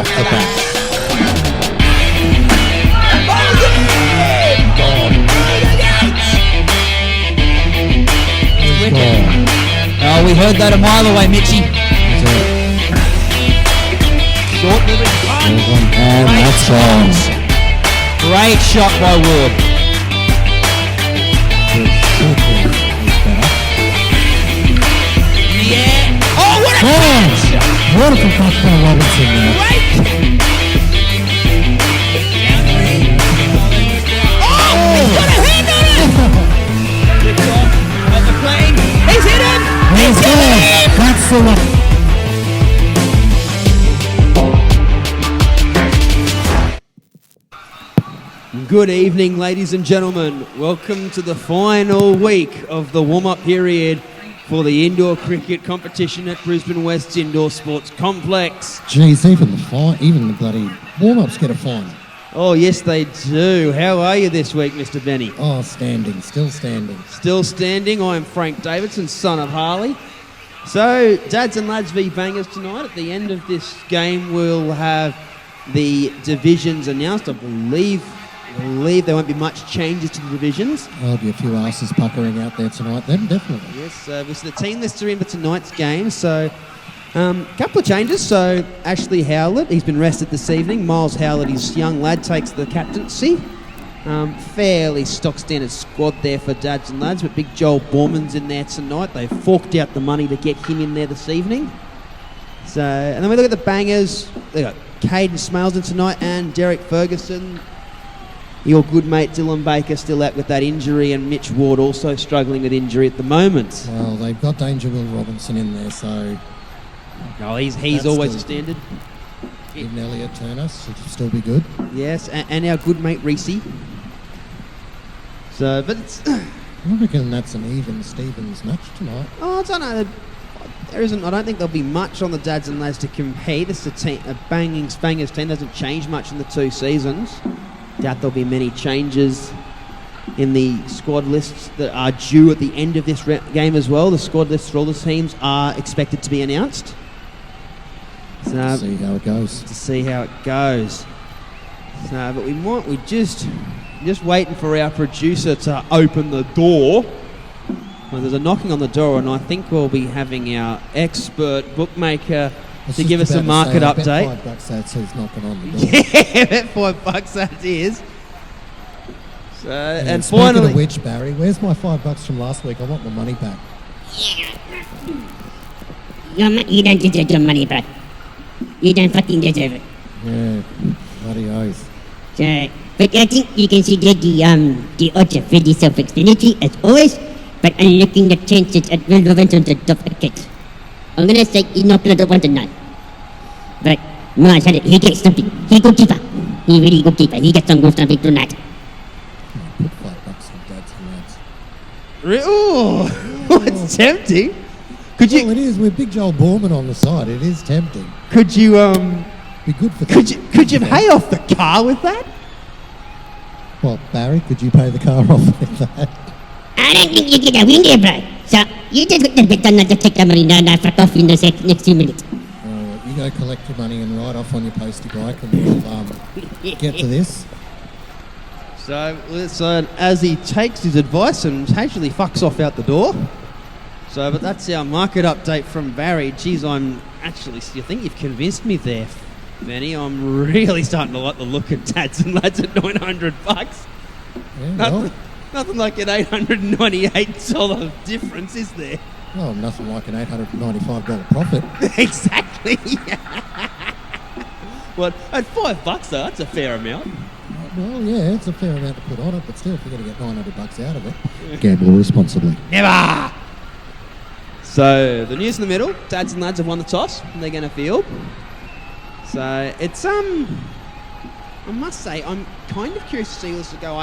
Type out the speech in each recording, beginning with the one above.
off the bat. Oh, we heard that a mile away, Mitchie. Short moving punch. And that's wrong. Great shot by Wood. Yeah. Oh, what a punch! Beautiful punch by Robinson there. Great. Oh, he's got a hand on it! Good shot at the plane. He's hit him! He's good. That's the one. Good evening, ladies and gentlemen. Welcome to the final week of the warm-up period for the indoor cricket competition at Brisbane West Indoor Sports Complex. Geez, even the bloody warm-ups get a fine. Oh, yes, they do. How are you this week, Mr. Benny? Oh, standing, still standing. Still standing. I'm Frank Davidson, son of Harley. So, Dads and Lads v Bangers tonight. At the end of this game, we'll have the divisions announced. I believe there won't be much changes to the divisions. There'll be a few asses puckering out there tonight then, definitely. Yes, so the team lists are in for tonight's game. So, a couple of changes. So, Ashley Howlett, he's been rested this evening. Miles Howlett, his young lad, takes the captaincy. Fairly stock standard squad there for Dads and Lads, but Big Joel Borman's in there tonight. They've forked out the money to get him in there this evening. So, and then we look at the Bangers. They got Caden Smailsden tonight and Derek Ferguson. Your good mate Dylan Baker still out with that injury, and Mitch Ward also struggling with injury at the moment. Well, they've got Danger Will Robinson in there, so... Oh, he's always a standard. Even Elliot Turner should still be good. Yes, and our good mate Reese. So, but it's... I reckon that's an even Stevens match tonight. Oh, I don't know. There isn't. I don't think there'll be much on the Dads and Lads to compete. It's a banging Spangers team. Doesn't change much in the two seasons. Doubt there'll be many changes in the squad lists that are due at the end of this game as well. The squad lists for all the teams are expected to be announced. So, see how it goes. To see how it goes. So, but we just waiting for our producer to open the door. Well, there's a knocking on the door, and I think we'll be having our expert bookmaker to give us a market update. I bet $5 that's who's knocking on the door. Yeah, bet $5 that is. So, and speaking finally, of which, Barry, where's my $5 from last week? I want my money back. You don't deserve your money back. You don't fucking deserve it. Yeah, bloody oath. So, but I think you can see that the odds are pretty self-explanatory as always, but I'm looking at chances at Will Robinson to top wicket. I'm gonna say he's not another one tonight. But Mars had it, he gets something. He goalkeeper. He really goalkeeper. He gets some goal something tonight. Put $5 on Dads and Lads. oh, it's tempting. Could you? Well, it is with Big Joel Borman on the side. It is tempting. Could you? Be good for. Could you pay off the car with that? Well, Barry, could you pay the car off with that? I don't think you get a win there, bro. So you just got the bit done to take the money now and fuck off in the next few minutes. You go collect your money and ride off on your postie bike, and we'll get to this. So as he takes his advice and actually fucks off out the door. So, but that's our market update from Barry. Geez, I think you've convinced me there, Benny. I'm really starting to like the look of Dads and Lads at $900. Yeah, Nothing like an $898 difference, is there? Well, nothing like an $895 profit. Exactly. Well, at $5 though, that's a fair amount. Well, yeah, it's a fair amount to put on it, but still, if you're going to get $900 out of it, gamble responsibly. Never! So, the news in the middle, Dads and Lads have won the toss, and they're going to field. So, it's, I must say, I'm kind of curious to see this to go.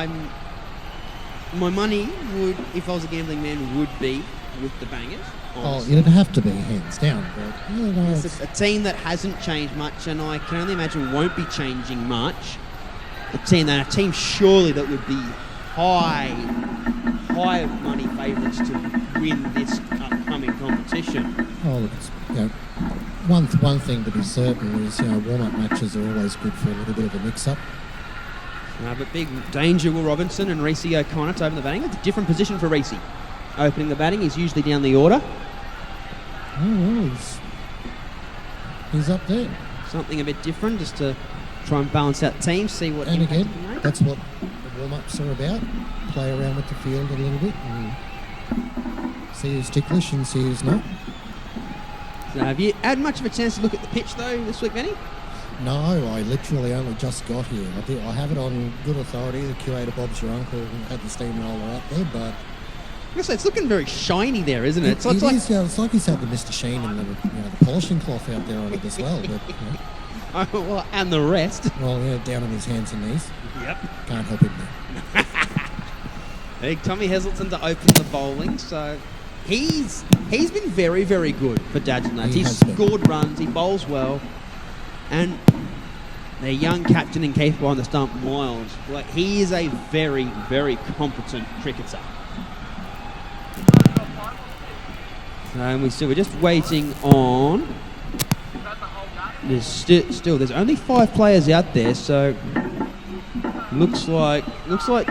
My money would, if I was a gambling man, would be with the Bangers. Honestly. Oh, it'd have to be, hands down. But, you know, it's a team that hasn't changed much, and I can only imagine won't be changing much. A team surely that would be high money favourites to win this upcoming upcoming competition. Oh, look, it's, one thing to be certain is, warm-up matches are always good for a little bit of a mix-up. But big danger, Will Robinson and Reese O'Connor to open the batting. It's a different position for Reese. Opening the batting, he's usually down the order. Oh, well, he's up there. Something a bit different, just to try and balance out teams, see what And impact again, he can make. that's what the warm-ups are about. Play around with the field a little bit and see who's ticklish and see who's not. So have you had much of a chance to look at the pitch, though, this week, Benny? No, I literally only just got here. I have it on good authority. The curator, Bob's your uncle, had the steamroller out there, but I guess it's looking very shiny there, isn't it? it's like he's had the Mr. Sheen and the polishing cloth out there on it as well. But, Oh, well, and the rest. down on his hands and knees. Yep. Can't help him there. Big Tommy Heselton to open the bowling, so he's been very, very good for Dads and Nuts. He He's has been. scored runs, he bowls well, and their young captain and keeper behind the stump, Miles, he is a very, very competent cricketer. And we're just waiting on. There's there's only 5 players out there, so looks like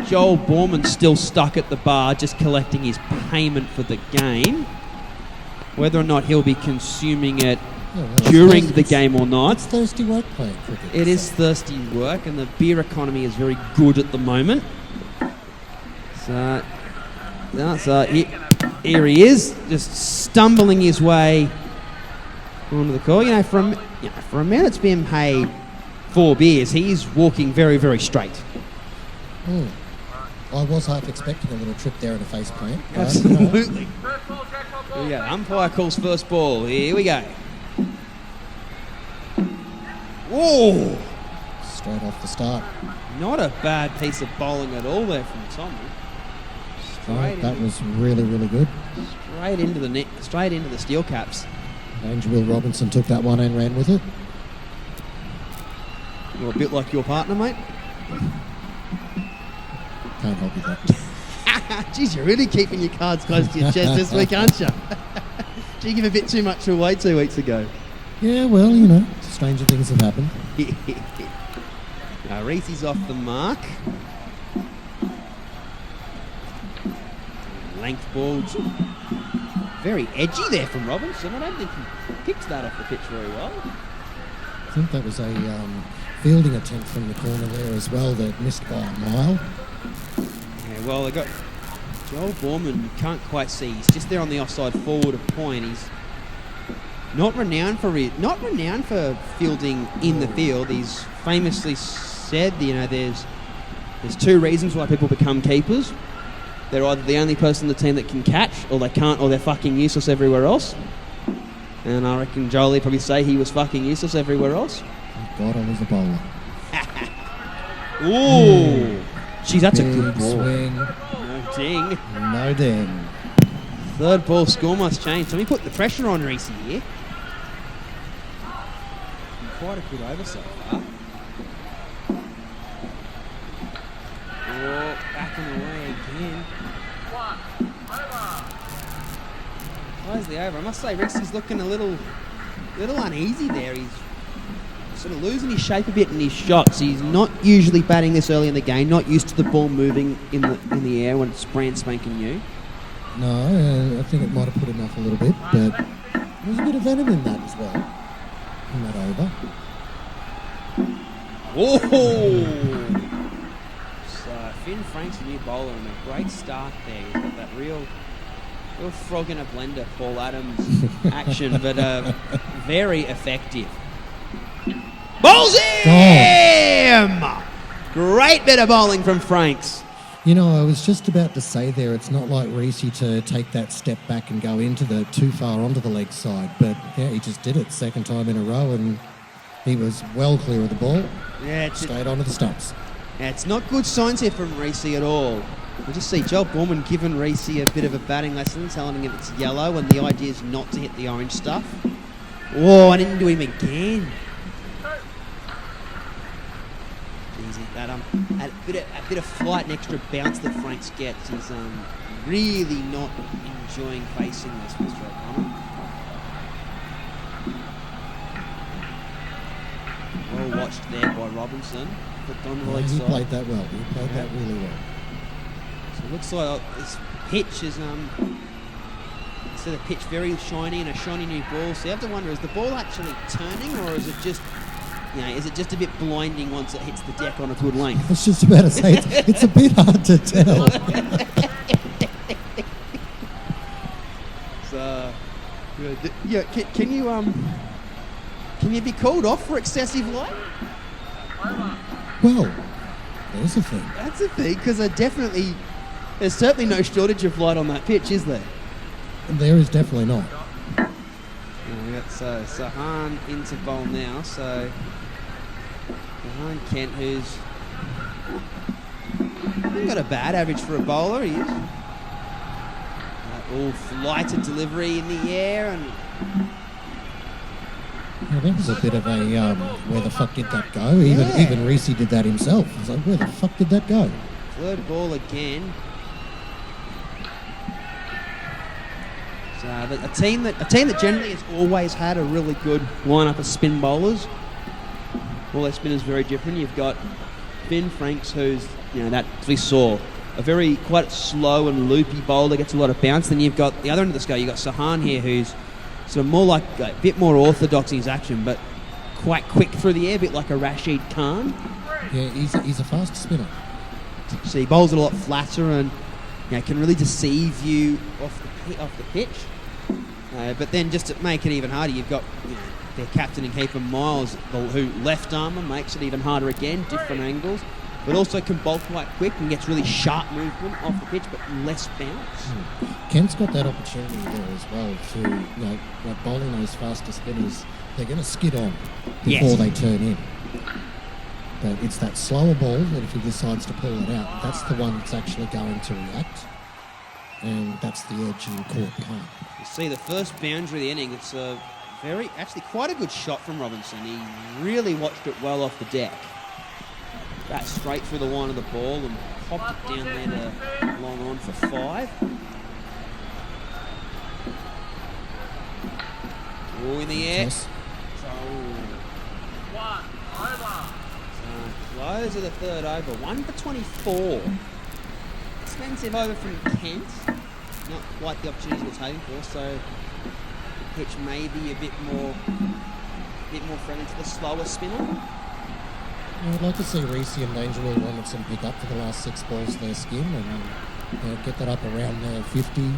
Joel Borman's still stuck at the bar, just collecting his payment for the game. Whether or not he'll be consuming it during the game or not, It's thirsty work playing cricket. it is thirsty work, and the beer economy is very good at the moment. So here he is, just stumbling his way onto the call. For a man that's been paid 4 beers, he's walking very, very straight. Mm. I was half expecting a little trip there in a face plant. but, Absolutely. Here we go. Umpire calls first ball. Here we go. Whoa! Straight off the start. Not a bad piece of bowling at all there from Tommy. That was really, really good. Straight into the net, straight into the steel caps. Danger Will Robinson took that one and ran with it. You're a bit like your partner, mate. Can't help you that. Jeez, you're really keeping your cards close to your chest this week, aren't you? Did you give a bit too much away 2 weeks ago? Yeah, well, stranger things have happened. Now, Reese's off the mark. Length ball. Very edgy there from Robinson. I don't think he picked that off the pitch very well. I think that was a fielding attempt from the corner there as well that missed by a mile. Yeah, well, they got Joel Borman. You can't quite see. He's just there on the offside forward of point. He's not renowned for fielding in the field. He's famously said, there's 2 reasons why people become keepers. They're either the only person in the team that can catch, or they can't, or they're fucking useless everywhere else. And I reckon Jolie probably say he was fucking useless everywhere else. Thank God I was a bowler. Ooh! Geez, that's a good Big ball. swing. No ding. No ding. Third ball score must change. So we put the pressure on Reese here. Quite a good over so far. Oh, back and away again. Close the over. I must say, Reese's looking a little uneasy there. He's sort of losing his shape a bit in his shots. He's not usually batting this early in the game. Not used to the ball moving in the air when it's brand spanking new. No, I think it might have put him off a little bit, but there's a bit of venom in that as well. In that over. Oh! So Finn Frank's a new bowler and a great start there. He's got that real frog in a blender, Paul Adams action, but very effective. Bowls him! Great bit of bowling from Franks. I was just about to say there, it's not like Reese to take that step back and go too far onto the leg side, but yeah, he just did it 2nd time in a row, and he was well clear of the ball, Yeah, straight onto the stumps. it's not good signs here from Reese at all. We just see Joel Borman giving Reese a bit of a batting lesson, telling him it's yellow, and the idea is not to hit the orange stuff. Oh, I didn't do him again. Easy. that a bit of flight and extra bounce that Franks gets. He's really not enjoying facing this Mr. O'Connor. Well watched there by Robinson. Flipped onto the leg He side. played that well. He played that really well. So it looks like this pitch is instead of pitch very shiny and a shiny new ball. So you have to wonder, is the ball actually turning, or is it just, is it just a bit blinding once it hits the deck on a good length? I was just about to say, it's a bit hard to tell. So, can you be called off for excessive light? Well, there's the thing. That's the thing, because there's certainly no shortage of light on that pitch, is there? There is definitely not. We got Sahan into bowl now. So Sahan Kent, who's got a bad average for a bowler. He is. All flighted delivery in the air, and Yeah, that was a bit of a where the fuck did that go? Even Reese did that himself. It's like, where the fuck did that go? third ball again. So a team that generally has always had a really good lineup of spin bowlers. All their spin is very different. You've got Finn Franks, who's that we saw a very quite slow and loopy bowler, gets a lot of bounce. Then you've got the other end of the scale. You've got Sahan here, who's sort of more like a bit more orthodox in his action, but quite quick through the air, a bit like a Rashid Khan. Yeah, he's a fast spinner. So he bowls it a lot flatter and can really deceive you off the pitch. But then just to make it even harder, you've got their captain and keeper Miles, who left armour makes it even harder again, different angles, but also can bowl quite quick and gets really sharp movement off the pitch, but less bounce. Kent's got that opportunity there as well to, like bowling those faster spinners, they're going to skid on before Yes. they turn in. But it's that slower ball that if he decides to pull it out, that's the one that's actually going to react. And that's the edge in court can't. You see the first boundary of the inning, it's quite a good shot from Robinson. He really watched it well off the deck. That straight through the line of the ball and popped it down there to long on for 5. Oh, in the air. Yes. Close of the third over, 1 for 24. Expensive over from Kent. Not quite the opportunity he was hoping for, so the pitch may be a bit more friendly to the slower spinner. I'd like to see Reese and Dangerfield Robinson pick up for the last 6 balls of their skin and get that up around 50.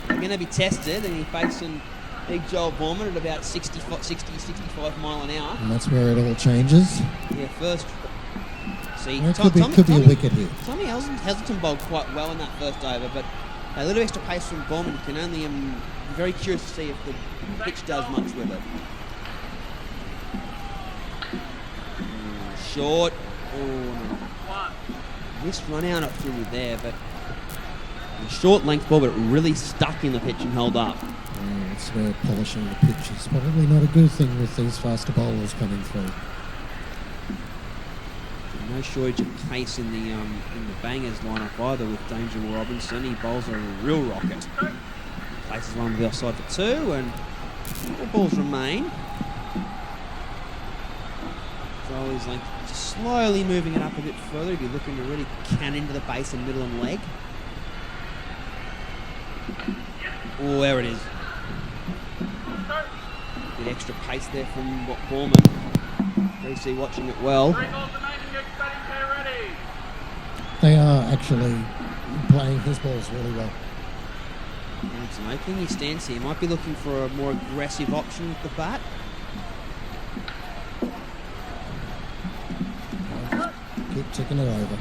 They're going to be tested, and he's facing Big Joel Borman at about 65 mile an hour. And that's where it all changes. Yeah, first. See, It could be a wicket here. Tommy Heselton bowled quite well in that first over, but a little extra pace from Borman can only. I'm very curious to see if the pitch does much with it. Short. Oh no. Missed run out up through there, but a short length ball, but it really stuck in the pitch and held up. It's where polishing the pitch is probably not a good thing with these faster bowlers coming through. No shortage of pace in the bangers lineup either with Danger Robinson. He bowls a real rocket. Places one to the offside for 2, and all balls remain. Crowley's length just slowly moving it up a bit further. He'd be looking to really can into the base and middle and leg. Oh, there it is. Bit extra pace there from Borman. DC watching it well. They are actually playing his balls really well. It's making his stance here. Might be looking for a more aggressive option with the bat. Keep ticking it over.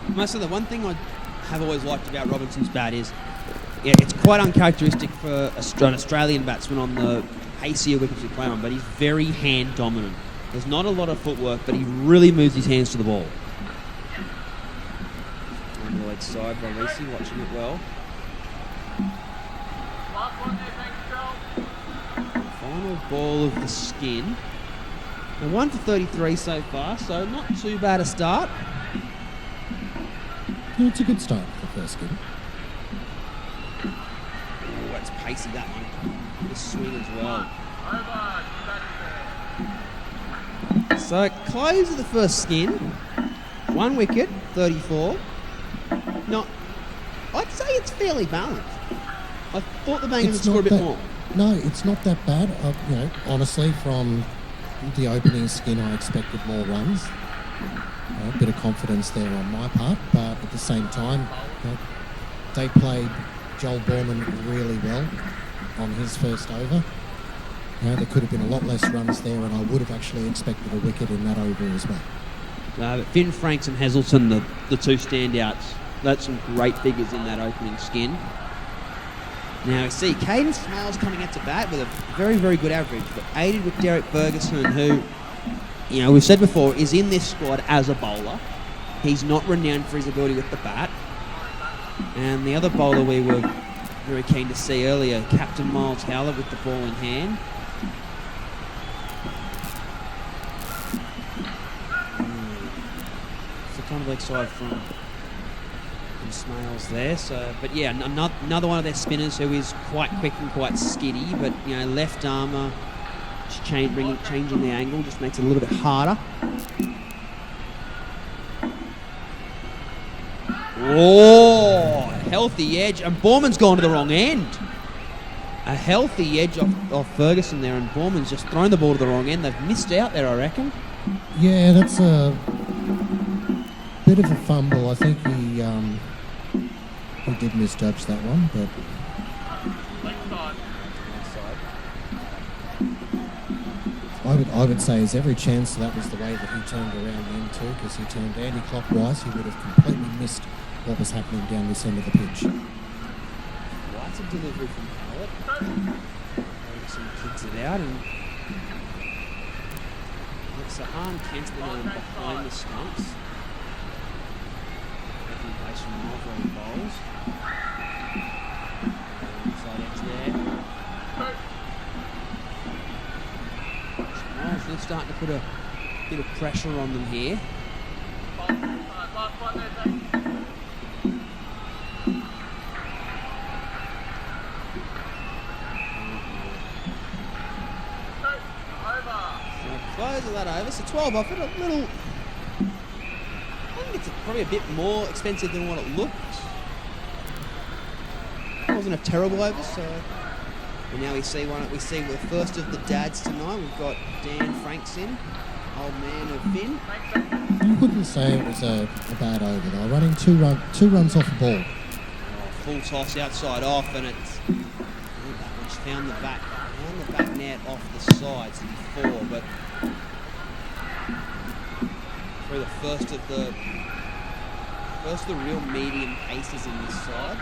Most of the one thing I have always liked about Robinson's bat is, it's quite uncharacteristic for an Australian batsman on the pacier wickets we play on, but he's very hand dominant. There's not a lot of footwork, but he really moves his hands to the ball. On the leg side by Reese, watching it well. Final ball of the skin. And 1 for 33 so far, so not too bad a start. Yeah, it's a good start for the first game. Oh, it's pacey, that one. The swing as well. So, close of the first skin. 1 wicket, 34. Not, I'd say it's fairly balanced. I thought the Bangers would score a bit more. No, it's not that bad. Honestly, from the opening skin, I expected more runs. A bit of confidence there on my part, but at the same time, they played Joel Borman really well on his first over. There could have been a lot less runs there, and I would have actually expected a wicket in that over as well. But Finn Franks and Hazelton, the two standouts. That's some great figures in that opening skin. Now, you see, Caden Smales coming out to bat with a very, very good average, but aided with Derek Ferguson, who, we've said before, is in this squad as a bowler. He's not renowned for his ability with the bat. And the other bowler we were very keen to see earlier, Captain Miles Howlett with the ball in hand. It's the kind of leg side from Smales there, but yeah, another one of their spinners who is quite quick and quite skiddy, but left armour, just changing the angle just makes it a little bit harder. Oh, healthy edge, and Borman's gone to the wrong end. A healthy edge off Ferguson there, and Borman's just thrown the ball to the wrong end. They've missed out there, I reckon. Yeah, that's a bit of a fumble. I think he did misjudge that one, but I would say there's every chance that was the way that he turned around then too, because he turned anti-clockwise. He would have completely missed what was happening down this end of the pitch. Lots of delivery from Howlett. Ferguson kicks it out, and Sahan Kent's behind the stumps. Place from Marlborough bowls. Inside edge there. Miles, they're starting to put a bit of pressure on them here. So close of that over. So 12 off it. A little. It's probably a bit more expensive than what it looked. It wasn't a terrible over, so. And now we see the first of the dads tonight. We've got Dan Franks in, old man of Finn. I wouldn't say it was a bad over though. Running two runs off the ball. Full toss outside off, and it's just found the back net off the side, so 4, but for the first of the real medium paces in this side.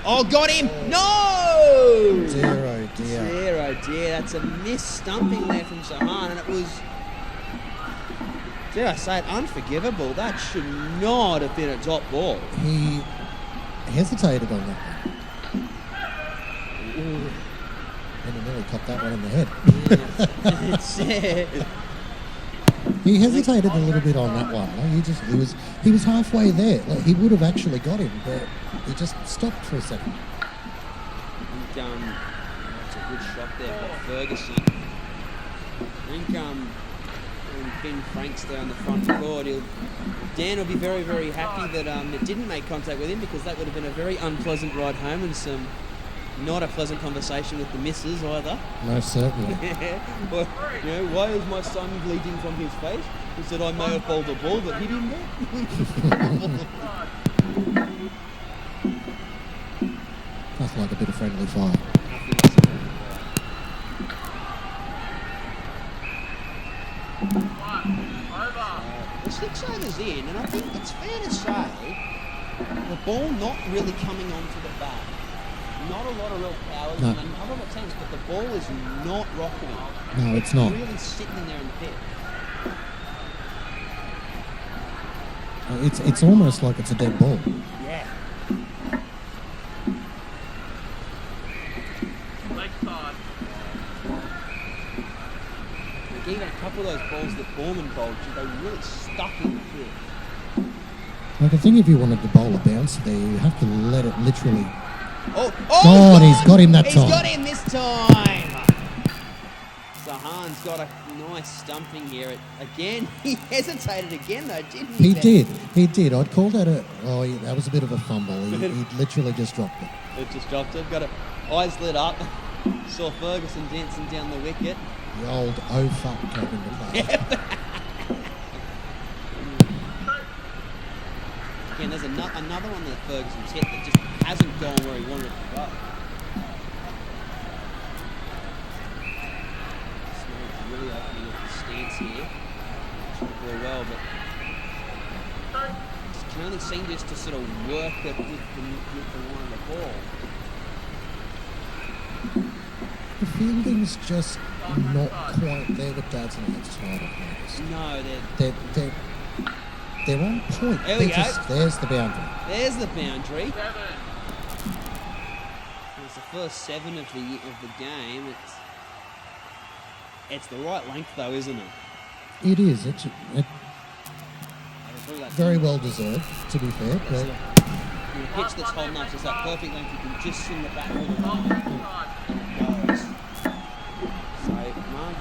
Oh, got him! No! Dear. Dear. That's a missed stumping there from Sahan, and it was, dare I say it, unforgivable. That should not have been a top ball. He hesitated on that one. Ooh. And he nearly copped that one in the head. He hesitated a little bit on that one. Like he was halfway there. Like he would have actually got him, but he just stopped for a second. That's a good shot there by Ferguson. I think when Finn Franks there on the front court, Dan will be very, very happy that it didn't make contact with him, because that would have been a very unpleasant ride home and not a pleasant conversation with the missus either. Most certainly. Well, why is my son bleeding from his face? He said, I may have bowled a ball that hit him there. Nothing like a bit of friendly fire. The 6 overs in, and I think it's fair to say the ball not really coming onto the bat. Not a lot of real power, No. and a couple of attempts, but the ball is not rocking. No, it's not. Really sitting in there in the pit. It's almost like it's a dead ball. Yeah. couple of those balls that Borman bowled, they really stuck in the field. Like, I think if you wanted to bowl a bouncer there, you have to let it literally. Oh, God, he's got him that time. He's got him this time. Sahan's got a nice stumping here. Again, he hesitated again though, didn't he? He did. I'd call that that was a bit of a fumble. He literally just dropped it. It just dropped it. Got it. Eyes lit up. Saw Ferguson dancing down the wicket. The old oh fuck came into play. Again, there's another one that Ferguson's hit that just hasn't gone where he wanted it to go. Small's really opening up the stance here. Should have ball well, but can only seem just to sort of work it with the line of the ball. The fielding's just not quite there with Dad's and Ad's time, I've noticed. No, They're on point. There we go. There's the boundary. There's the boundary. It's the first 7 of the game. It's the right length though, isn't it? It is. It's very well deserved, to be fair. But the pitch that's holding up, it's that perfect length. You can just swing the bat with the line. And it goes. So, Mark.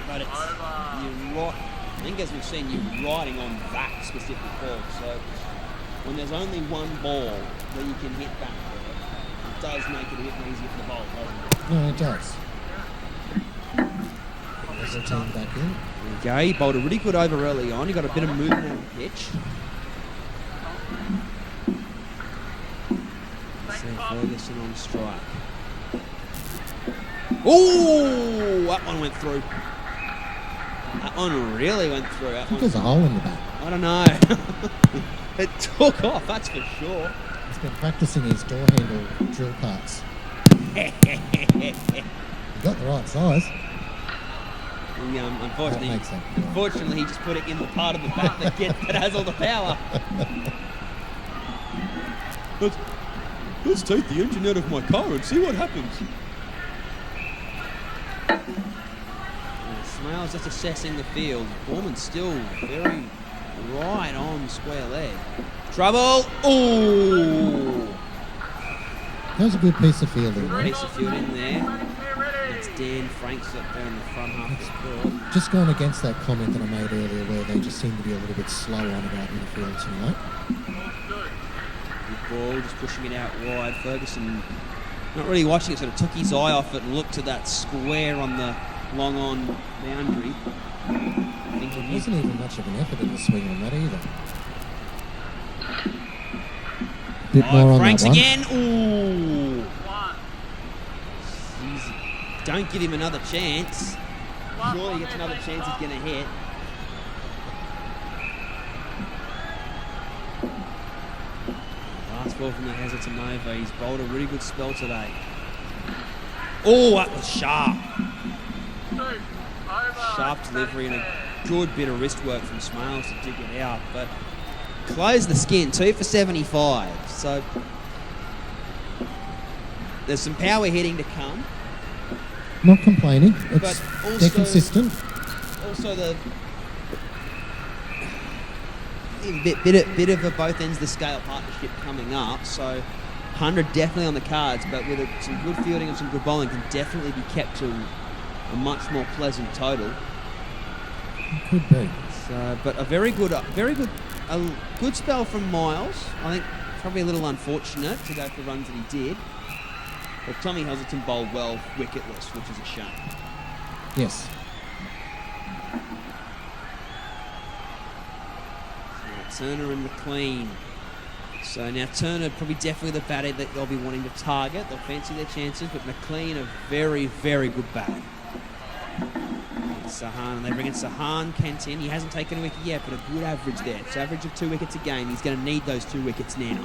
But you're right. I think as we've seen, you're riding on that specific ball. So when there's only one ball that you can hit back there, it does make it a bit easier for the bowler, doesn't it? no, it does. There's a team back in. There you go. He bowled a really good over early on. He got a bit of movement on the pitch. Sam Ferguson on strike. Oh, that one went through. That one really went through. I think there's a hole in the bat. I don't know. It took off, that's for sure. He's been practicing his door handle drill parts. He got the right size. He, That makes sense. unfortunately, he just put it in the part of the bat that has all the power. Let's take the engine out of my car and see what happens. Smales just assessing the field. Borman's still very right on square leg. Trouble! Ooh! That was a good piece of fielding. Right? Piece of fielding there. It's Dan Franks up there in the front half of the court. Just going against that comment that I made earlier where they just seem to be a little bit slow on about infield tonight. Good ball, just pushing it out wide. Ferguson, not really watching it, sort of took his eye off it and looked at that square on the long on boundary. There wasn't even much of an effort in the swing on that either. Bit more on Franks that one. again. Ooh. Jeez. Don't give him another chance. Surely he gets another chance, he's going to hit. Last ball from the Hazleton Nova. He's bowled a really good spell today. Oh, that was sharp. Sharp delivery and a good bit of wrist work from Smales to dig it out. But close the skin, 2 for 75. So there's some power hitting to come. Not complaining. But They're also- consistent. Also the bit of a both ends of the scale partnership coming up. So 100 definitely on the cards, but with some good fielding and some good bowling can definitely be kept to a much more pleasant total. Could be. So, but a very good spell from Miles. I think probably a little unfortunate to go for runs that he did. But Tommy Hazelton bowled well, wicketless, which is a shame. Yes. So Turner and McLean. So now Turner probably definitely the batter that they'll be wanting to target. They'll fancy their chances, but McLean a very, very good bat. Sahan, and they bring in Sahan Kent in. He hasn't taken a wicket yet, but a good average there. It's average of 2 wickets a game. He's going to need those 2 wickets now.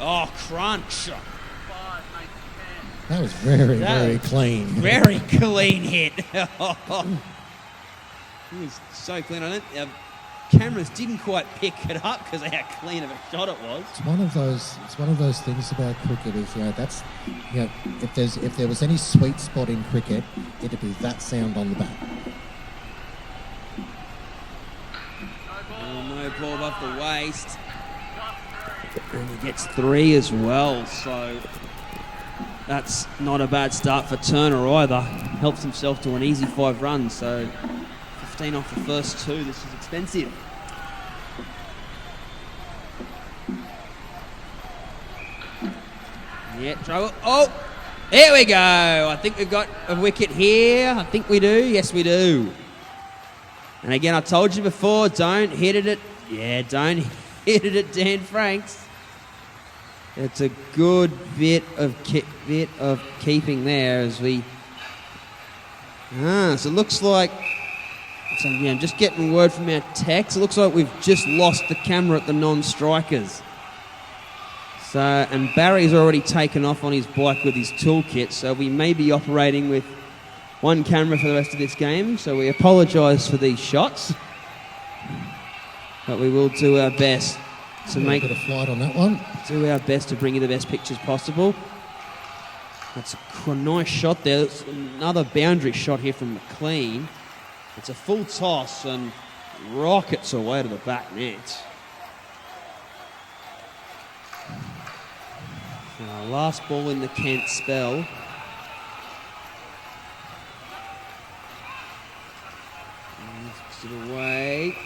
Oh, crunch. That was very clean. Very clean hit. He was so clean on it. cameras didn't quite pick it up because of how clean of a shot it was. It's one of those things about cricket is, that's, if there was any sweet spot in cricket, it'd be that sound on the bat. Oh, no ball above the waist. And he gets 3 as well, so that's not a bad start for Turner either. Helps himself to an easy 5 runs, so 15 off the first 2. This is expensive. Yeah, trouble. Oh, there we go. I think we've got a wicket here. I think we do. Yes, we do. And again, I told you before, don't hit it at... Yeah, don't hit it at Dan Franks. It's a good bit of keeping there as we... so it looks like... So, I'm just getting word from our techs. It looks like we've just lost the camera at the non-strikers. So, and Barry's already taken off on his bike with his toolkit, so we may be operating with 1 camera for the rest of this game. So we apologise for these shots, but we will do our best to make a bit of flight on that one. Do our best to bring you the best pictures possible. That's a nice shot there. That's another boundary shot here from McLean. It's a full toss and rockets away to the back net. Last ball in the Kent spell. Gets it away.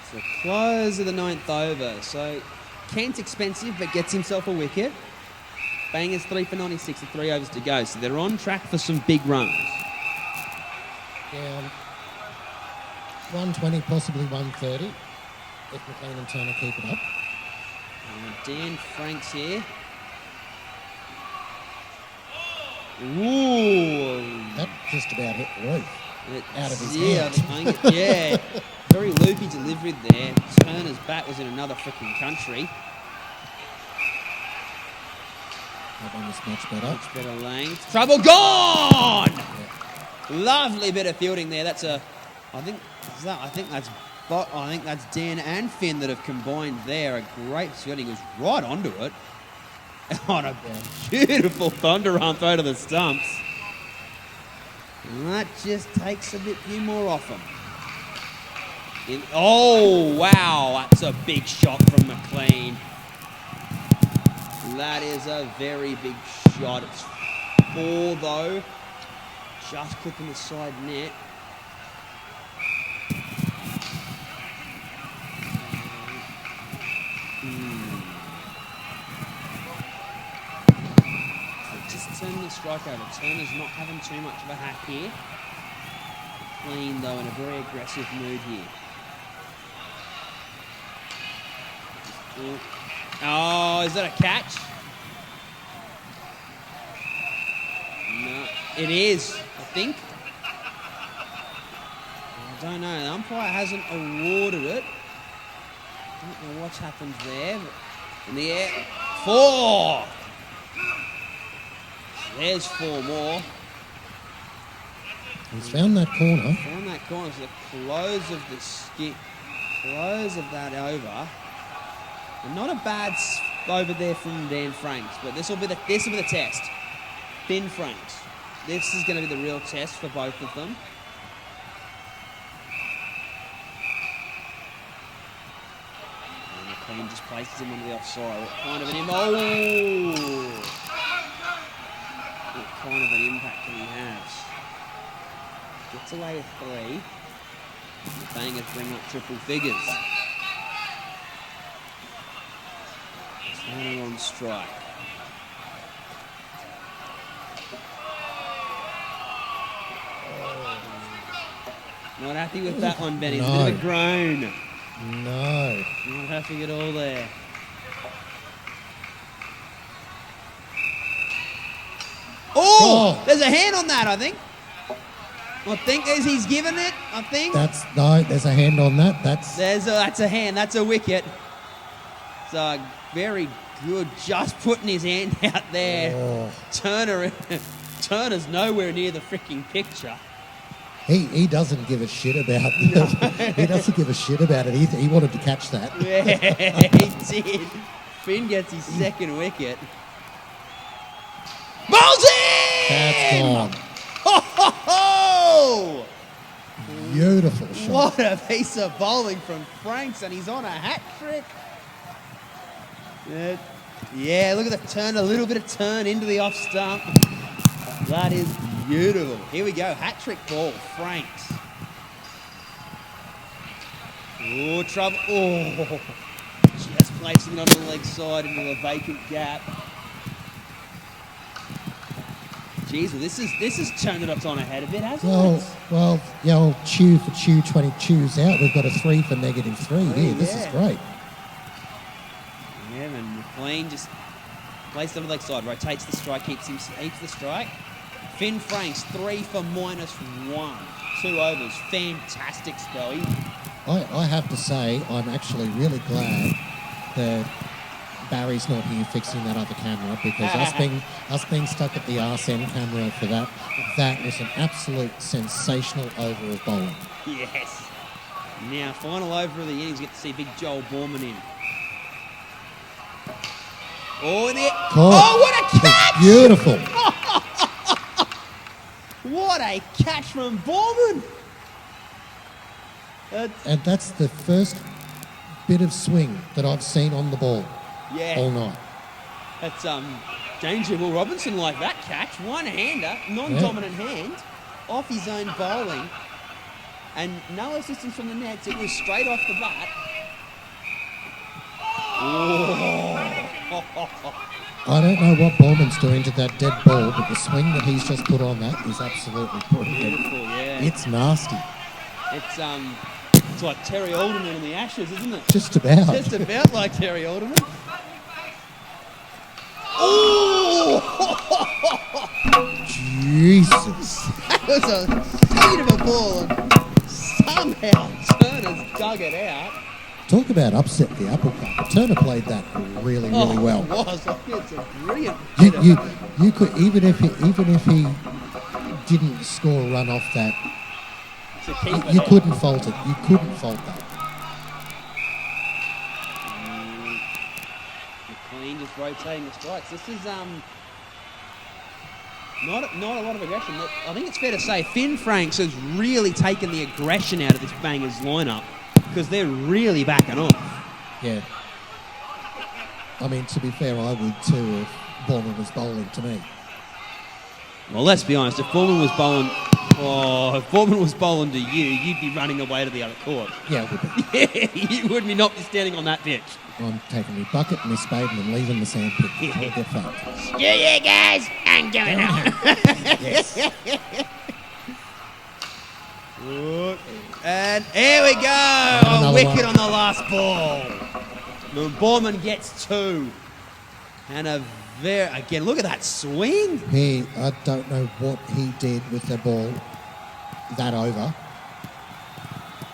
It's the close of the 9th over. So Kent expensive but gets himself a wicket. Bangers 3 for 96 with 3 overs to go. So they're on track for some big runs. Yeah, 120, possibly 130 if McLean and Turner keep it up. Dan Franks here. Ooh. That just about hit the roof. Out of his hand. I think yeah. Very loopy delivery there. Turner's bat was in another freaking country. That one was much better. Much better length. Trouble gone! Yeah. Lovely bit of fielding there. That's a... I think that's Dan and Finn that have combined there. A great fielding. Was right onto it. On a beautiful thunder run throw to the stumps. And that just takes a few more off him. Oh, wow. That's a big shot from McLean. That is a very big shot. It's 4, though. Just clipping the side net. Just turning the strike over. Turner's not having too much of a hack here. Clean, though, in a very aggressive mood here. Oh, is that a catch? No, it is, I think. I don't know. The umpire hasn't awarded it. I don't know what's happened there. In the air. 4! There's 4 more. He's found that corner. Found that corner. So the close of the skip. Close of that over. And not a bad over there from Dan Franks, but this will be the test. Finn Franks. This is going to be the real test for both of them. And McLean just places him on the offside. What kind of an what kind of an impact can he have? Gets away with 3. The Bangers bring up triple figures. Turner on strike. Not happy with that one, Benny. It's a bit of a groan. No. Not happy at all there. Oh! There's a hand on that, I think. As he's given it, I think. There's a hand on that. That's a hand. That's a wicket. So very good, just putting his hand out there. Oh. Turner's nowhere near the freaking picture. He doesn't give a shit about he doesn't give a shit about it either. He wanted to catch that. Yeah, he did. Finn gets his second wicket. Bowls in! That's gone. Ho, ho, ho! Beautiful shot. What a piece of bowling from Franks, and he's on a hat trick. Yeah, look at the turn, a little bit of turn into the off stump. That is beautiful. Here we go, hat trick ball, Franks. Oh, trouble. Oh, just placing it on the leg side into a vacant gap. Jeez, well, this has turned it up on a head a bit, hasn't it? Well, yeah, old chew for chew, 20 chews out. We've got a 3 for -3 here. This is great. Yeah, and McLean just plays it on the leg side, rotates the strike, keeps the strike. Finn Franks, 3 for -1. 2 overs, fantastic spell. I have to say, I'm actually really glad that Barry's not here fixing that other camera, because us being stuck at the RSM camera for that was an absolute sensational over of bowling. Yes. Now, final over of the innings, get to see big Joel Borman in. Oh, and oh, what a catch! Beautiful. What a catch from Borman! And that's the first bit of swing that I've seen on the ball all night. That's Danger Will Robinson like that catch. One-hander, non-dominant hand, off his own bowling, and no assistance from the nets. It was straight off the bat. Oh. I don't know what Borman's doing to that dead ball, but the swing that he's just put on that is absolutely brilliant. Beautiful, yeah. It's nasty. It's like Terry Alderman in the Ashes, isn't it? Just about. Just about like Terry Alderman. Oh! Jesus. That was a speed of a ball, and somehow Turner's dug it out. Talk about upset the apple cart. Turner played that really well. It was. It's a brilliant. You could even if he didn't score a run off that, To keep it. you couldn't fault it. You couldn't fault that. McLean just rotating the strikes. This is not a lot of aggression. I think it's fair to say Finn Franks has really taken the aggression out of this Bangers lineup, because they're really backing off. Yeah. I mean, to be fair, I would too if Borman was bowling to me. Well, let's be honest. If Borman was bowling to you, you'd be running away to the other court. Yeah, it would be. Yeah, you would not be standing on that pitch. I'm taking my bucket and my spade and leaving the sandpit. I'll get fucked. Yeah, guys, I'm going home. Yes. And here we go. A wicket on the last ball. Borman gets 2. And again, look at that swing. I don't know what he did with the ball that over.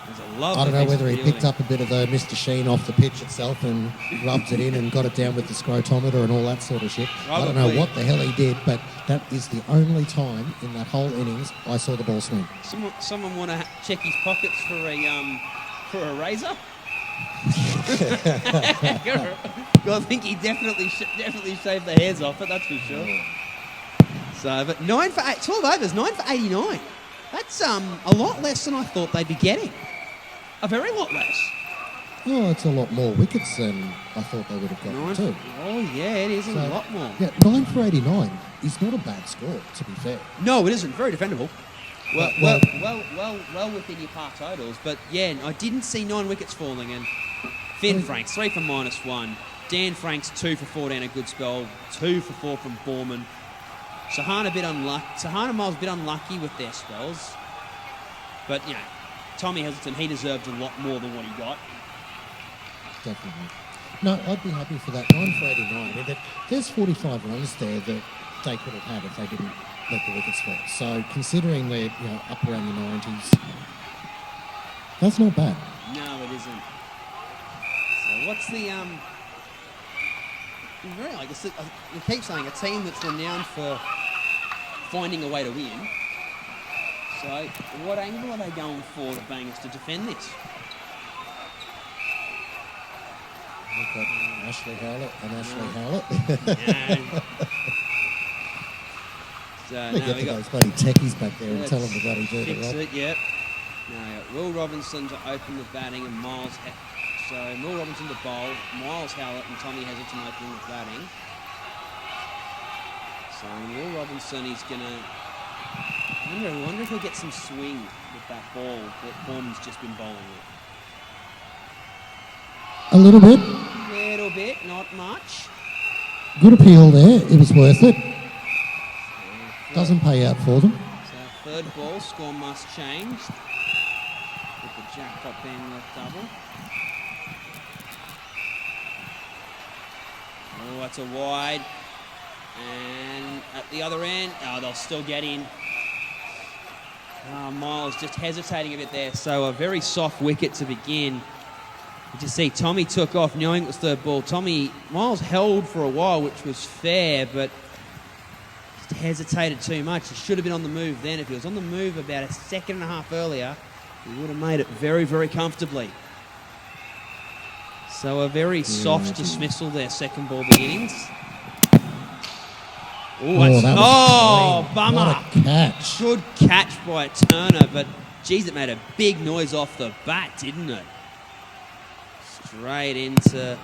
There's a lovely I don't know piece whether of he fielding. picked up a bit of the Mr. Sheen off the pitch itself and rubbed it in and got it down with the scrotometer and all that sort of shit. I don't know Probably. what the hell he did, but that is the only time in that whole innings I saw the ball swing. Someone want to check his pockets for a razor? I think he definitely shaved the hairs off it, that's for sure. So, but 9 for 8, 12 overs, 9 for 89. That's a lot less than I thought they'd be getting. A very lot less. Oh, it's a lot more wickets than I thought they would have gotten too. Oh yeah, it is a So, lot more. Yeah, 9 for 89 is not a bad score, to be fair. No, it isn't. Very defendable. Well within your par totals. But yeah, I didn't see 9 wickets falling. And Finn Franks, 3 for -1. Dan Franks, 2 for 14, a good spell. 2 for 4 from Borman. Sahana Miles a bit unlucky with their spells. But, you know, Tommy Hazelton, he deserved a lot more than what he got. Definitely. No, I'd be happy for that 9 for 89. I mean, there's 45 runs there that they could have had if they didn't let the wickets fall. So considering they're up around the 90s, that's not bad. No, it isn't. So what's the very like I keep saying a team that's renowned for finding a way to win. So, what angle are they going for, the Bangers, to defend this? We've got Ashley Howlett and Ashley Howlett. So, They now get we to got those bloody techies back there and tell them to bloody do fix the rock. it, yep. Now we got Will Robinson to open the batting and so Will Robinson to bowl, Miles Howlett and Tommy Heselton opening the batting. So Will Robinson is going to... I wonder if he'll get some swing with that ball that Foreman's just been bowling with. A little bit. Little bit, not much. Good appeal there. It was worth it. Doesn't pay out for them. So third ball, score must change. With the jackpot being left double. Oh, that's a wide. And at the other end, they'll still get in. Miles just hesitating a bit there. So a very soft wicket to begin. You just see Tommy took off knowing it was third ball. Miles held for a while, which was fair, but just hesitated too much. He should have been on the move then. If he was on the move about a second and a half earlier, he would have made it very, very comfortably. So a very soft dismissal there, second ball beginnings. That was clean. Bummer. What a catch. Good catch by Turner, but geez, it made a big noise off the bat, didn't it? Straight into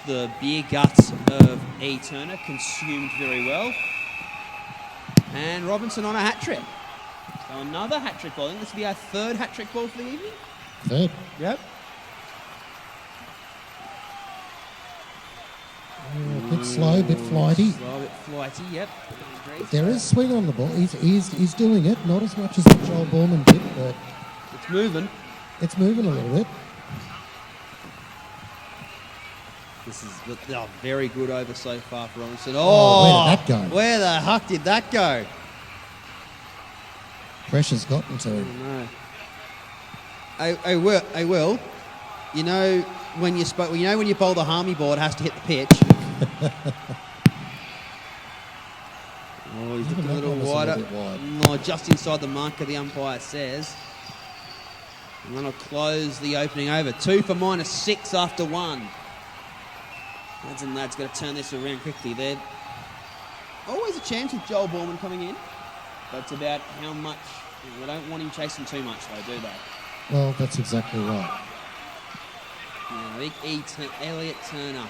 the beer guts of E. Turner, consumed very well. And Robinson on a hat-trick. So another hat-trick ball. I think this will be our third hat-trick ball for the evening. Third. Yep. A bit slow, a bit flighty. Slow, a bit flighty, yep. There is swing on the ball. He's doing it. Not as much as what Joel Borman did, but It's moving. it's moving a little bit. This is very good over so far for Robinson. Oh, where did that go? Where the heck did that go? Pressure's gotten to him. No. I will. You know when you bowl the Harmy ball, it has to hit the pitch. He's looking a little That one was wider. a little bit wide. No, just inside the marker, the umpire says. And that'll close the opening over. 2 for -6 after 1. Lads and lads got to turn this around quickly. There's always a chance with Joel Borman coming in, but it's about how much. We don't want him chasing too much, though, do they? Well, that's exactly right. Big Elliot Turner.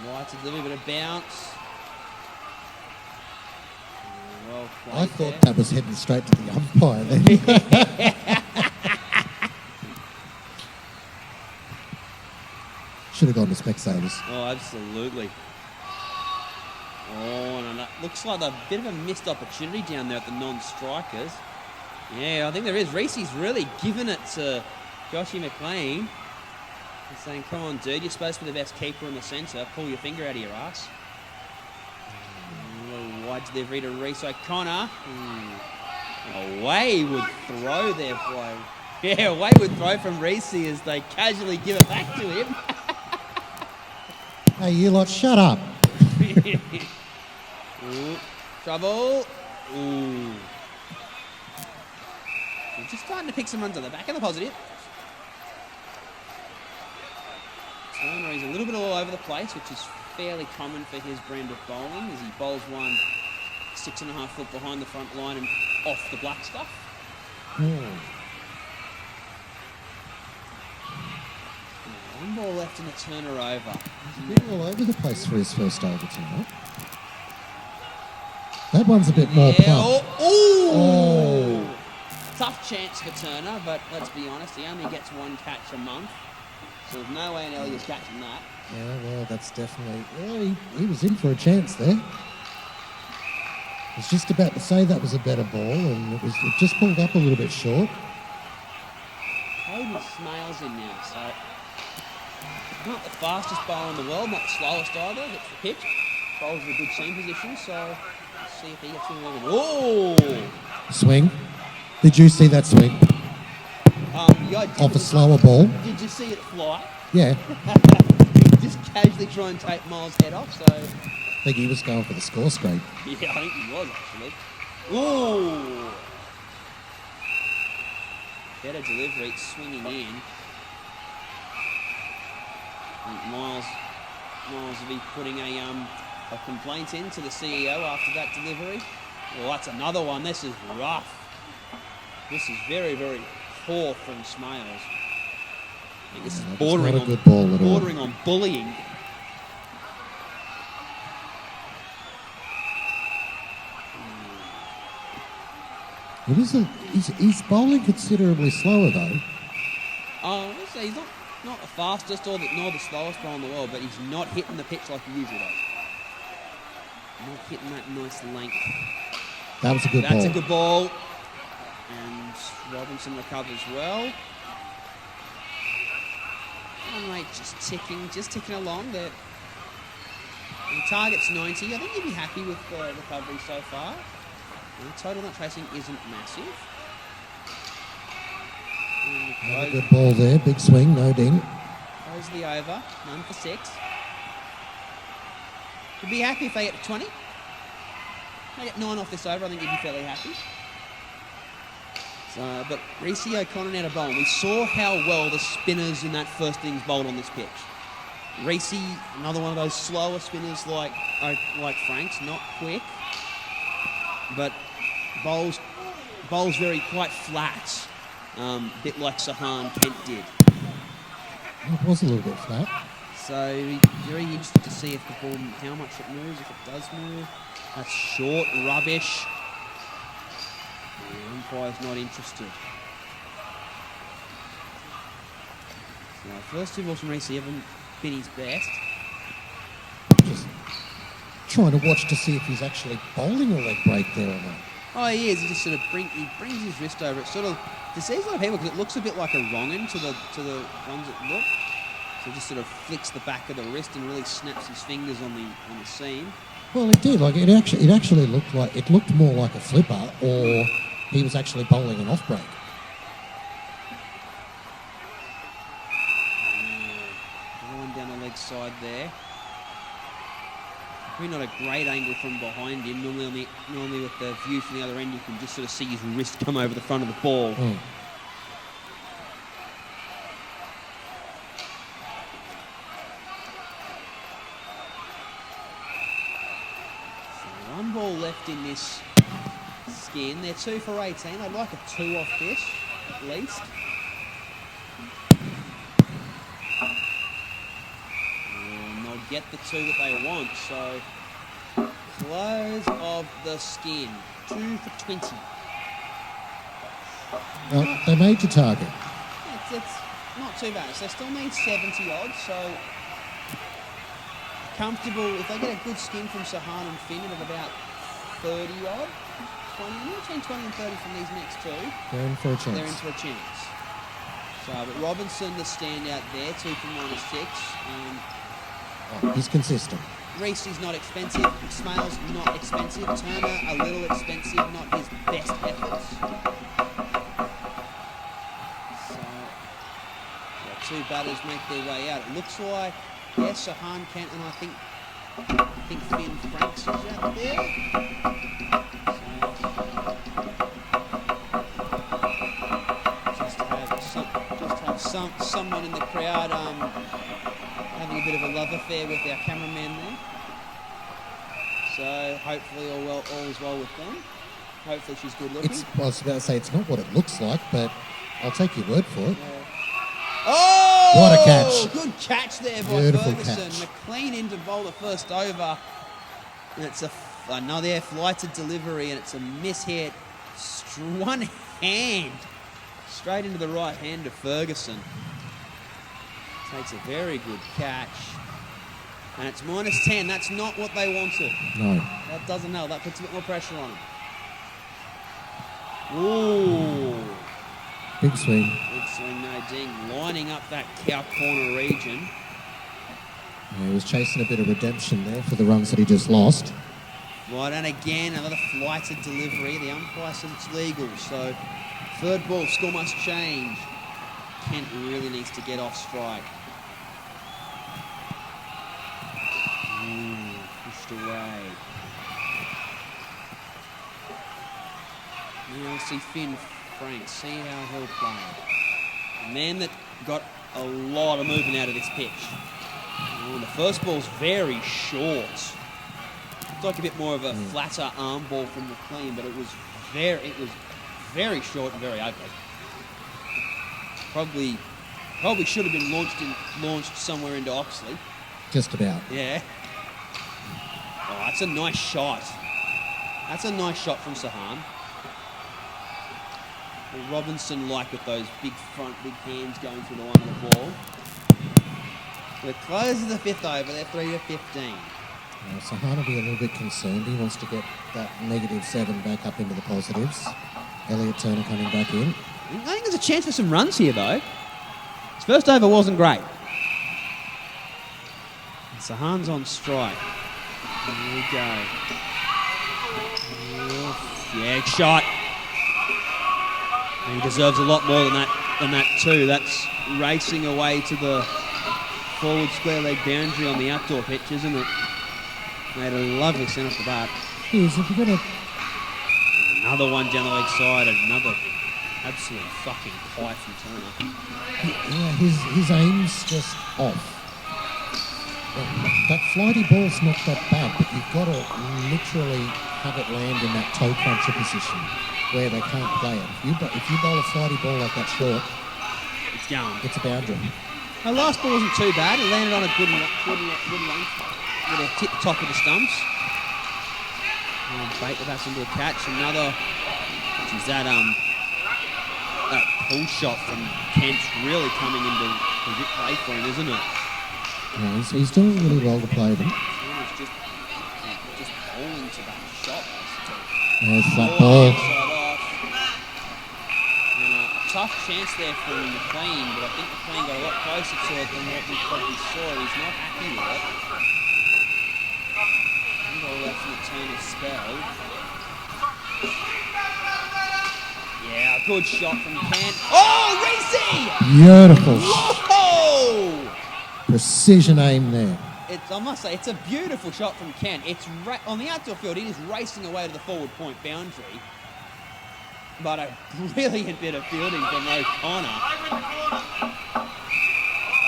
Right to deliver, bit of bounce. Well played I thought there. that was heading straight to the umpire then. Should have gone to spectators. Oh, absolutely. Oh, no, that looks like a bit of a missed opportunity down there at the non-strikers. Yeah, I think there is. Reese's really given it to Joshy McLean. He's saying, come on, dude, you're supposed to be the best keeper in the centre. Pull your finger out of your ass. A little wide delivery to Reese O'Connor. A wayward throw there by... Yeah, a wayward throw from Reese as they casually give it back to him. Hey, you lot, shut up. Ooh, trouble. Ooh. We're just starting to pick some runs on the back of the positive. Turner is a little bit all over the place, which is fairly common for his brand of bowling, as he bowls one 6.5 foot behind the front line and off the black stuff. One ball left in the Turner over. He's been all over the place for his first over tonight. That one's a bit more plump. Oh. Tough chance for Turner, but let's be honest, he only gets one catch a month. So there's no way in hell he's catching that. Yeah, well, that's definitely... Well, he was in for a chance there. I was just about to say that was a better ball, and it just pulled up a little bit short. Hayden Smales in now, so... Not the fastest bowler in the world, not the slowest either, gets the pitch. Bowls in a good seam position, so... Let's see if he gets in there. Oh! Swing. Did you see that swing? Yeah, Off a slower ball? Did you see it fly? Yeah. Just casually try and take Miles' head off, so think he was going for the score scrape. Yeah, I think he was actually. Ooh! Better delivery, it's swinging in. I think Miles will be putting a complaint in to the CEO after that delivery. Well, that's another one. This is rough. This is very, very poor from Smales. I think this is That's bordering not a on good ball at all. bordering on bullying. It is he's bowling considerably slower though. Oh, so he's not the fastest nor the slowest bowler in the world, but he's not hitting the pitch like he usually does. Not hitting that nice length. That was a good ball. That's a good ball. And Robinson recovers well. And mate, just ticking along. The target's 90. I think you'd be happy with the recovery so far. And the total not chasing isn't massive. Another good ball there. Big swing, no ding. Close the over. 9 for 6. You'd be happy if they get to 20. They get 9 off this over. I think you'd be fairly happy. So, but Reece O'Connor now to bowl. We saw how well the spinners in that first innings bowled on this pitch. Reece, another one of those slower spinners like Franks, not quick, but bowls very quite flat, bit like Sahan Kent did. It was a little bit flat. So very interested to see if the ball, how much it moves, if it does move. That's short, rubbish. The umpire's not interested. So first 2 balls from Reece haven't been his best. Just trying to watch to see if he's actually bowling a leg break there or not. Oh, he is. He just sort of brings his wrist over. It sort of deceives a lot of people because it looks a bit like a wrong-in to the ones that look. So he just sort of flicks the back of the wrist and really snaps his fingers on the seam. Well, it did. Like it actually looked more like a flipper, or he was actually bowling an off break. Going down the leg side there. Probably not a great angle from behind him. Normally with the view from the other end, you can just sort of see his wrist come over the front of the ball. Mm. So 1 ball left in this skin. They're 2 for 18. I'd like a 2 off this, at least. And they'll get the 2 that they want. So close of the skin. 2 for 20. Well, they made your target. It's not too bad. So they still need 70 odd. So comfortable. If they get a good skin from Sahan and Finn of about 30 odd, 20, between 20 and 30 from these next 2. They're in for a chance. They're in for a chance. So, but Robinson, the standout there, 2 for -6. He's consistent. Reece is not expensive. Smales not expensive. Turner a little expensive, not his best efforts. So, yeah, 2 batters make their way out. It looks like Sahan Kent and I think Finn Franks is out there. Someone in the crowd having a bit of a love affair with our cameraman there. So hopefully all is well with them. Hopefully she's good looking. I was about to say it's not what it looks like, but I'll take your word for it. Oh! What a catch. Good catch there by Beautiful Ferguson. catch. McLean in to bowl the first over. And it's another flighted delivery, and it's a mishit. One hand. Straight into the right hand of Ferguson. Takes a very good catch. And it's -10. That's not what they wanted. No. That doesn't help. That puts a bit more pressure on them. Ooh. Big swing. Big swing, no ding. Lining up that cow corner region. Yeah, he was chasing a bit of redemption there for the runs that he just lost. Right, and again, another flighted delivery. The umpire says it's legal, so 3rd ball, score must change. Kent really needs to get off strike. pushed away. Now we'll see Finn Frank, see how he'll play. A man that got a lot of movement out of this pitch. Oh, the first ball's very short. It's like a bit more of a flatter arm ball from McLean, but it was very short and very ugly. Probably should have been launched somewhere into Oxley. Just about. Yeah. Oh, that's a nice shot. That's a nice shot from Sahan. Robinson like with those big hands going through the line of the ball. We're close to the fifth over. They're 3-15. Sahan will be a little bit concerned. He wants to get that -7 back up into the positives. Elliot Turner coming back in. I think there's a chance for some runs here, though. His first over wasn't great. And Sahan's on strike. Here we go. Yeah, shot. And he deserves a lot more than that too. That's racing away to the forward square leg boundary on the outdoor pitch, isn't it? Made a lovely send off the bat. Yes, if you're going to... Another one down the leg side, another absolute fucking pie from Turner. Yeah, his aim's just off. That flighty ball's not that bad, but you've got to literally have it land in that toe cruncher position where they can't play it. If you bowl a flighty ball like that short, It's going. it's a boundary. The last ball wasn't too bad. It landed on a good length with a tip top of the stumps. And bait the bats into a catch. Another, which is that pull shot from Kent really coming into play for him, isn't it? Yeah, he's doing really well to play them. Turner's just bowling to that shot, basically. There's flat ball. Inside off. And a tough chance there for McLean, but I think McLean got a lot closer to it than what we probably saw. He's not happy with it. One ball left in the Turner spell. Yeah, a good shot from Kent. Oh, Reese! Beautiful. Whoa! Precision aim there. I must say, it's a beautiful shot from Kent. It's on the outdoor field. It is racing away to the forward point boundary. But a brilliant bit of fielding from O'Connor.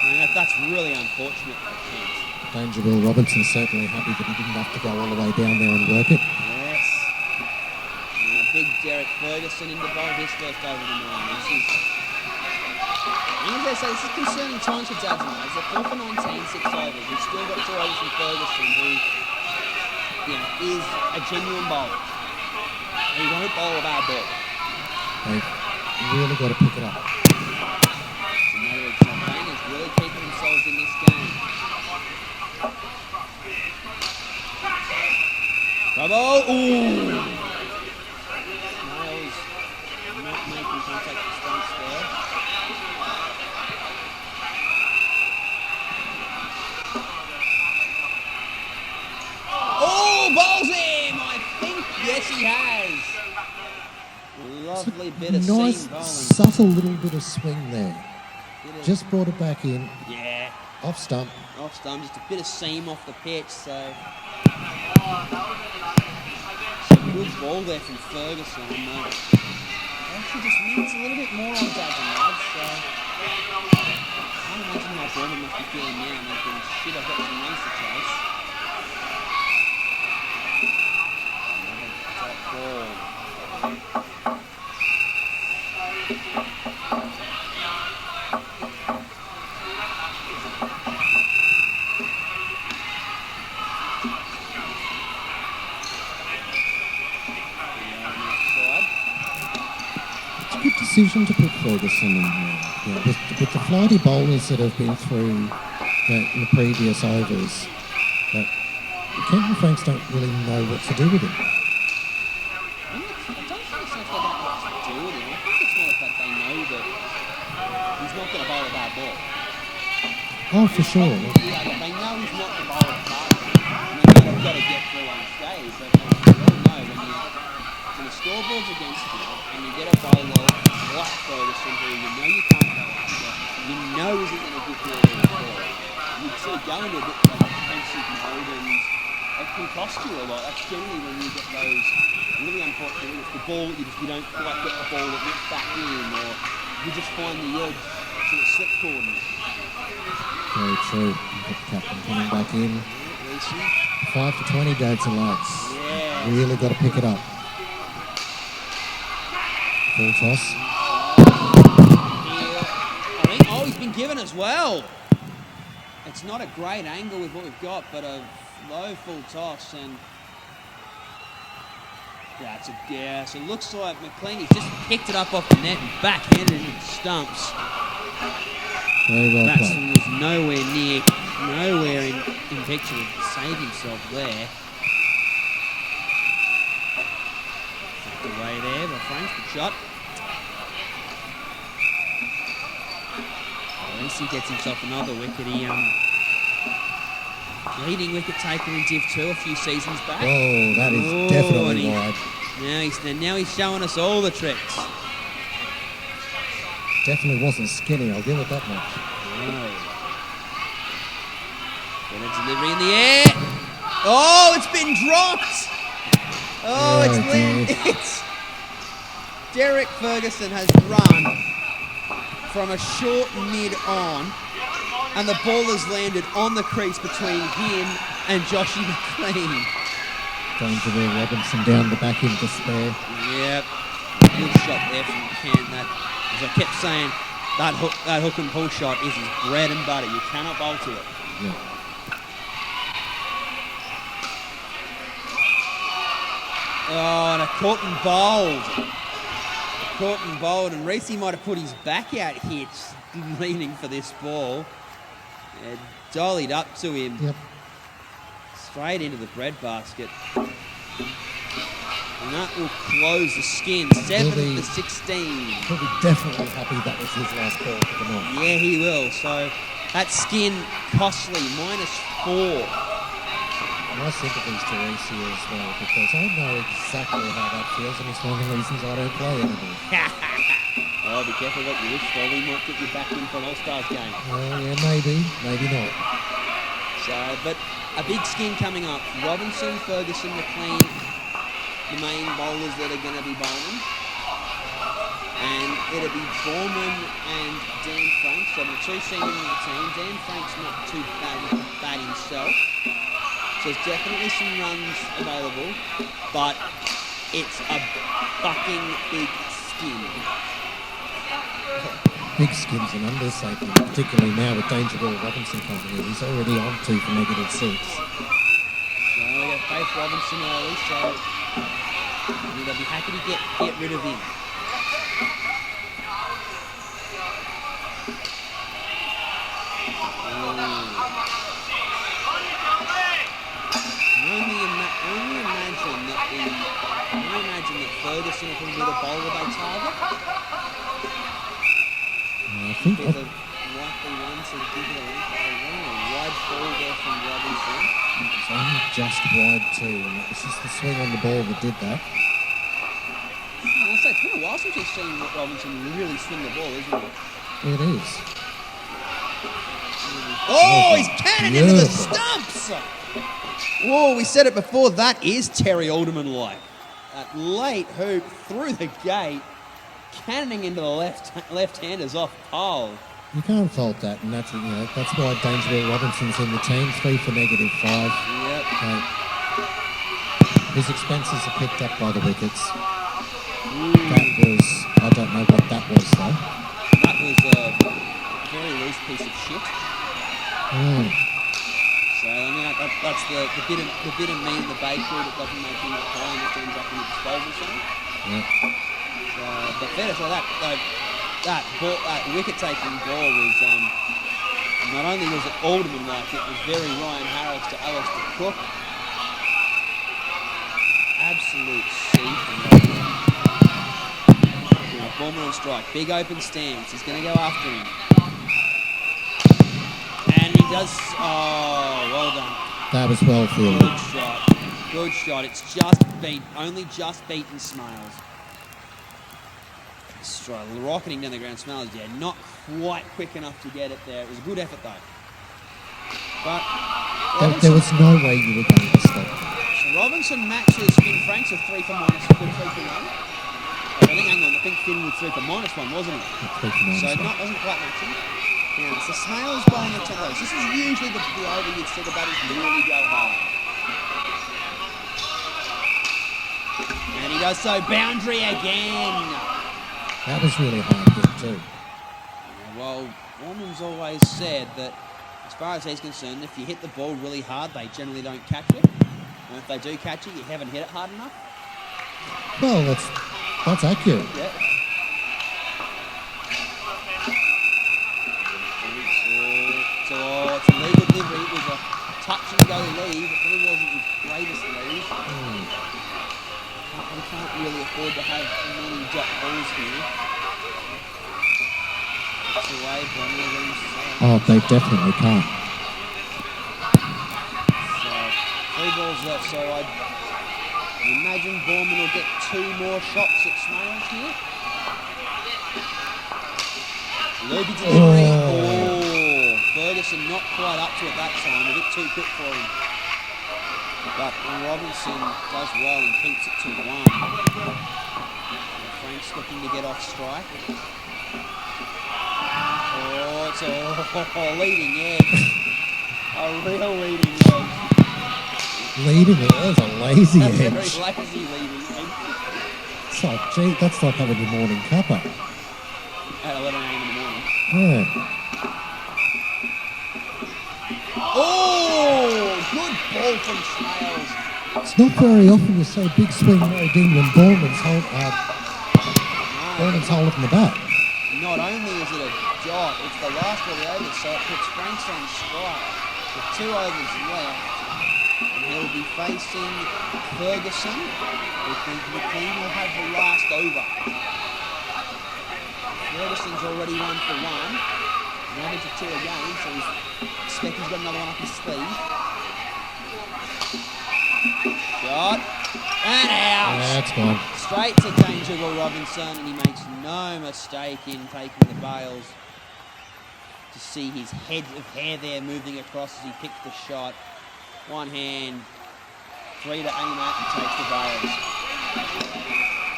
And that's really unfortunate for Kent. Danger Will Robinson certainly happy that he didn't have to go all the way down there and work it. Yes. Big Derek Ferguson in the bowl, his first over the nine. As I say, this is concerning times for Dads and Lads. They're 4 for 19, 6 overs. We've still got 2 overs from Ferguson, who is a genuine bowler. He won't bowl a bad ball. They've really got to pick it up. So Motherwell Champagne is really keeping themselves in this game. Bravo! Ooh! Snails not making contact with stumps there. Oh, bowls him! I think, yes, he has. Lovely bit of Nice, seam bowling. subtle little bit of swing there. Just brought it back in, Yeah, off stump. off stump, just a bit of seam off the pitch, so. Good ball there from Ferguson. Actually just needs a little bit more on Dads and Lads, so. I can't imagine how Bournemouth must be feeling now. And thinking, shit, I've got some runs to chase. Another top ball. It's a good decision to put Ferguson in there. With the flighty bowlers that have been through in the previous overs, that Kent and Franks don't really know what to do with him. I don't think it's not about what to do with him. I think it's more that they know that he's not going to bowl a bad ball. Oh, for sure. Yeah, they know he's not going to bowl a bad ball. And they know they've got to get through on stage. But they really know when the scoreboard's against you and you get a bowler like Ferguson who you know you can't go after, you know isn't going to give you a ball. You sort of go into a bit like defensive mode and it can cost you a lot. That's generally when you get those really unfortunate. It's the ball you don't quite get the ball that whips back in, or you just find the edge to the slip corner. Very true. You've got the captain coming back in. Reese. 5 for 20, Dancing Lights. Yeah. Really got to pick it up. Full toss. Oh, he's been given as well. It's not a great angle with what we've got, but a low full toss, and so it looks like McLeany's just picked it up off the net and backhanded it into the stumps. Very well Baxton played. was nowhere in picture to save himself there. Tucked away there by Franks, good shot. At least he gets himself another wicket. He leading wicket taker in Div 2 a few seasons back. Oh, that is Oh, and definitely he- wide. Now he's showing us all the tricks. Definitely wasn't skinny, I'll give it that much. Oh. Then a delivery in the air. Oh, it's been dropped. Oh, Oh, dear. it's Derek Ferguson has run from a short mid on, and the ball has landed on the crease between him and Joshy McLean. Danger there, Robinson down the back in despair. Yep. Good shot there from Ken. That, as I kept saying, that hook and pull shot is his bread and butter. You cannot bowl to it. Yeah. Oh, and a caught and bowled. Caught and bowled, and Reese might have put his back out hitch, leaning for this ball. Yeah, dollied up to him. Yep. Straight into the breadbasket. And that will close the skin. 7 He'll be- for 16. He'll be definitely happy that was his last ball for the night. Yeah, he will. So that skin costly, -4. My sympathies to Reese as well, because I know exactly how that feels, and it's one of the reasons I don't play anymore. Oh, be careful what you wish for. We might get you back in for an All-Stars game. Oh, yeah, maybe not. So, but a big skin coming up. Robinson, Ferguson, McLean, the main bowlers that are going to be bowling. And it'll be Borman and Dan Franks, so the two seniors in the team. Dan Franks not too bad himself. So there's definitely some runs available, but it's a fucking big skin. Big skin's an understatement, particularly now with Danger Will Robinson coming in. He's already on 2 for -6. So we got Faith Robinson early, so they'll be happy to get rid of him. Only imagine that Ferguson will be the bowler they target. I think They're the likely ones to give it a length that they want. A wide ball there from Robinson. it was only just wide too, and it was just the swing on the ball that did that. I say, it's been a while since we've seen Robinson really swing the ball, isn't it? It is. Oh, he's cannon into the Beautiful. stumps! Whoa, we said it before, that is Terry Alderman-like. That late hoop through the gate, cannoning into the left-handers off pole. You can't fault that, and that's why Danger Will Robinson's in the team. 3 for -5. Yep. His expenses are picked up by the wickets. That was, I don't know what that was though. That was a very loose piece of shit. So, I mean, that's the bit of meat in the bakery that doesn't make things pie and it ends up in the disposal center. Yeah. But fair to say that wicket-taking ball was, not only was it Alderman-like, it was very Ryan Harris to Alistair Cook. Absolute C from Alderman. Borman on strike, big open stance, he's going to go after him. And he does, oh, well done. That was well fielded. Good shot. Good shot. It's only just beaten Smales. Strike rocketing down the ground. Smales, yeah, not quite quick enough to get it there. It was a good effort though. But There was no way you were going to stop Robinson matches Finn Franks with 3 for -1. I think, hang on, I think Finn was 3 for -1, wasn't he? Three for minus So one. doesn't quite match him. Now, it's the Sales bowling that's on those. This is usually the over you'd see the batters really go hard. And he does so. Boundary again. That was really hard hit too. Well, Orman's always said that as far as he's concerned, if you hit the ball really hard, they generally don't catch it. And if they do catch it, you haven't hit it hard enough. Well, that's accurate. Yeah. So it's a legal delivery. It was a touch and go leave. It probably wasn't his greatest leave. We can't really afford to have many dot balls here. It's away, Bromley wins. Oh, they definitely can't. So 3 balls left. So I'd imagine Borman will get 2 more shots at Snails here. Luby delivery. Oh, Ferguson not quite up to it that time. A bit too quick for him. But Robinson does well and keeps it to 1. Frank's looking to get off strike. Oh, it's a leading edge. A real leading edge. Leading it, that was a lazy A very edge. lazy leading edge. It's like, gee, that's like having your morning cuppa. At 11 a.m. in the morning. Yeah. Oh, good ball from Snails. It's not very often you see big swing no ding when Borman's holding the bat. Not only is it a dot, it's the last of the overs, so it puts Franks on strike with 2 overs left. And he'll be facing Ferguson. We think McLean will have the last over. Ferguson's already 1 for 1. An average of 2 a game, so he's got another one up his sleeve. Shot. And out. Yeah, it's gone. Straight to danger, Will Robinson, and he makes no mistake in taking the bails. To see his head of hair there moving across as he picks the shot. One hand, 3 to aim at, and takes the bails.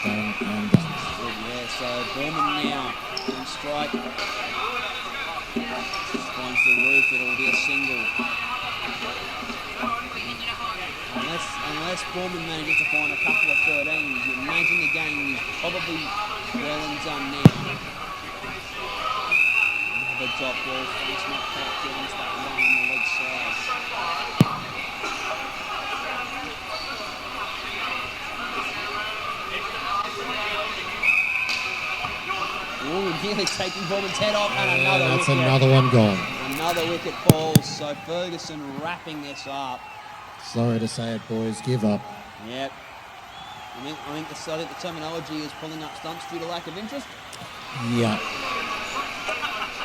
Done and done. Good, yeah, so Borman now on strike. Finds the roof, it'll be a single. Unless Borman manages to find a couple of 13s, you imagine the game is probably well and done now. Another drop ball, Frank's not quite getting to that line on the leg side. Ooh, nearly taking Borman's head off, and Yeah, another that's wicket. another one gone. Another wicket falls, so Ferguson wrapping this up. Sorry to say it, boys. Give up. Yep. I think the terminology is pulling up stumps due to lack of interest. Yeah.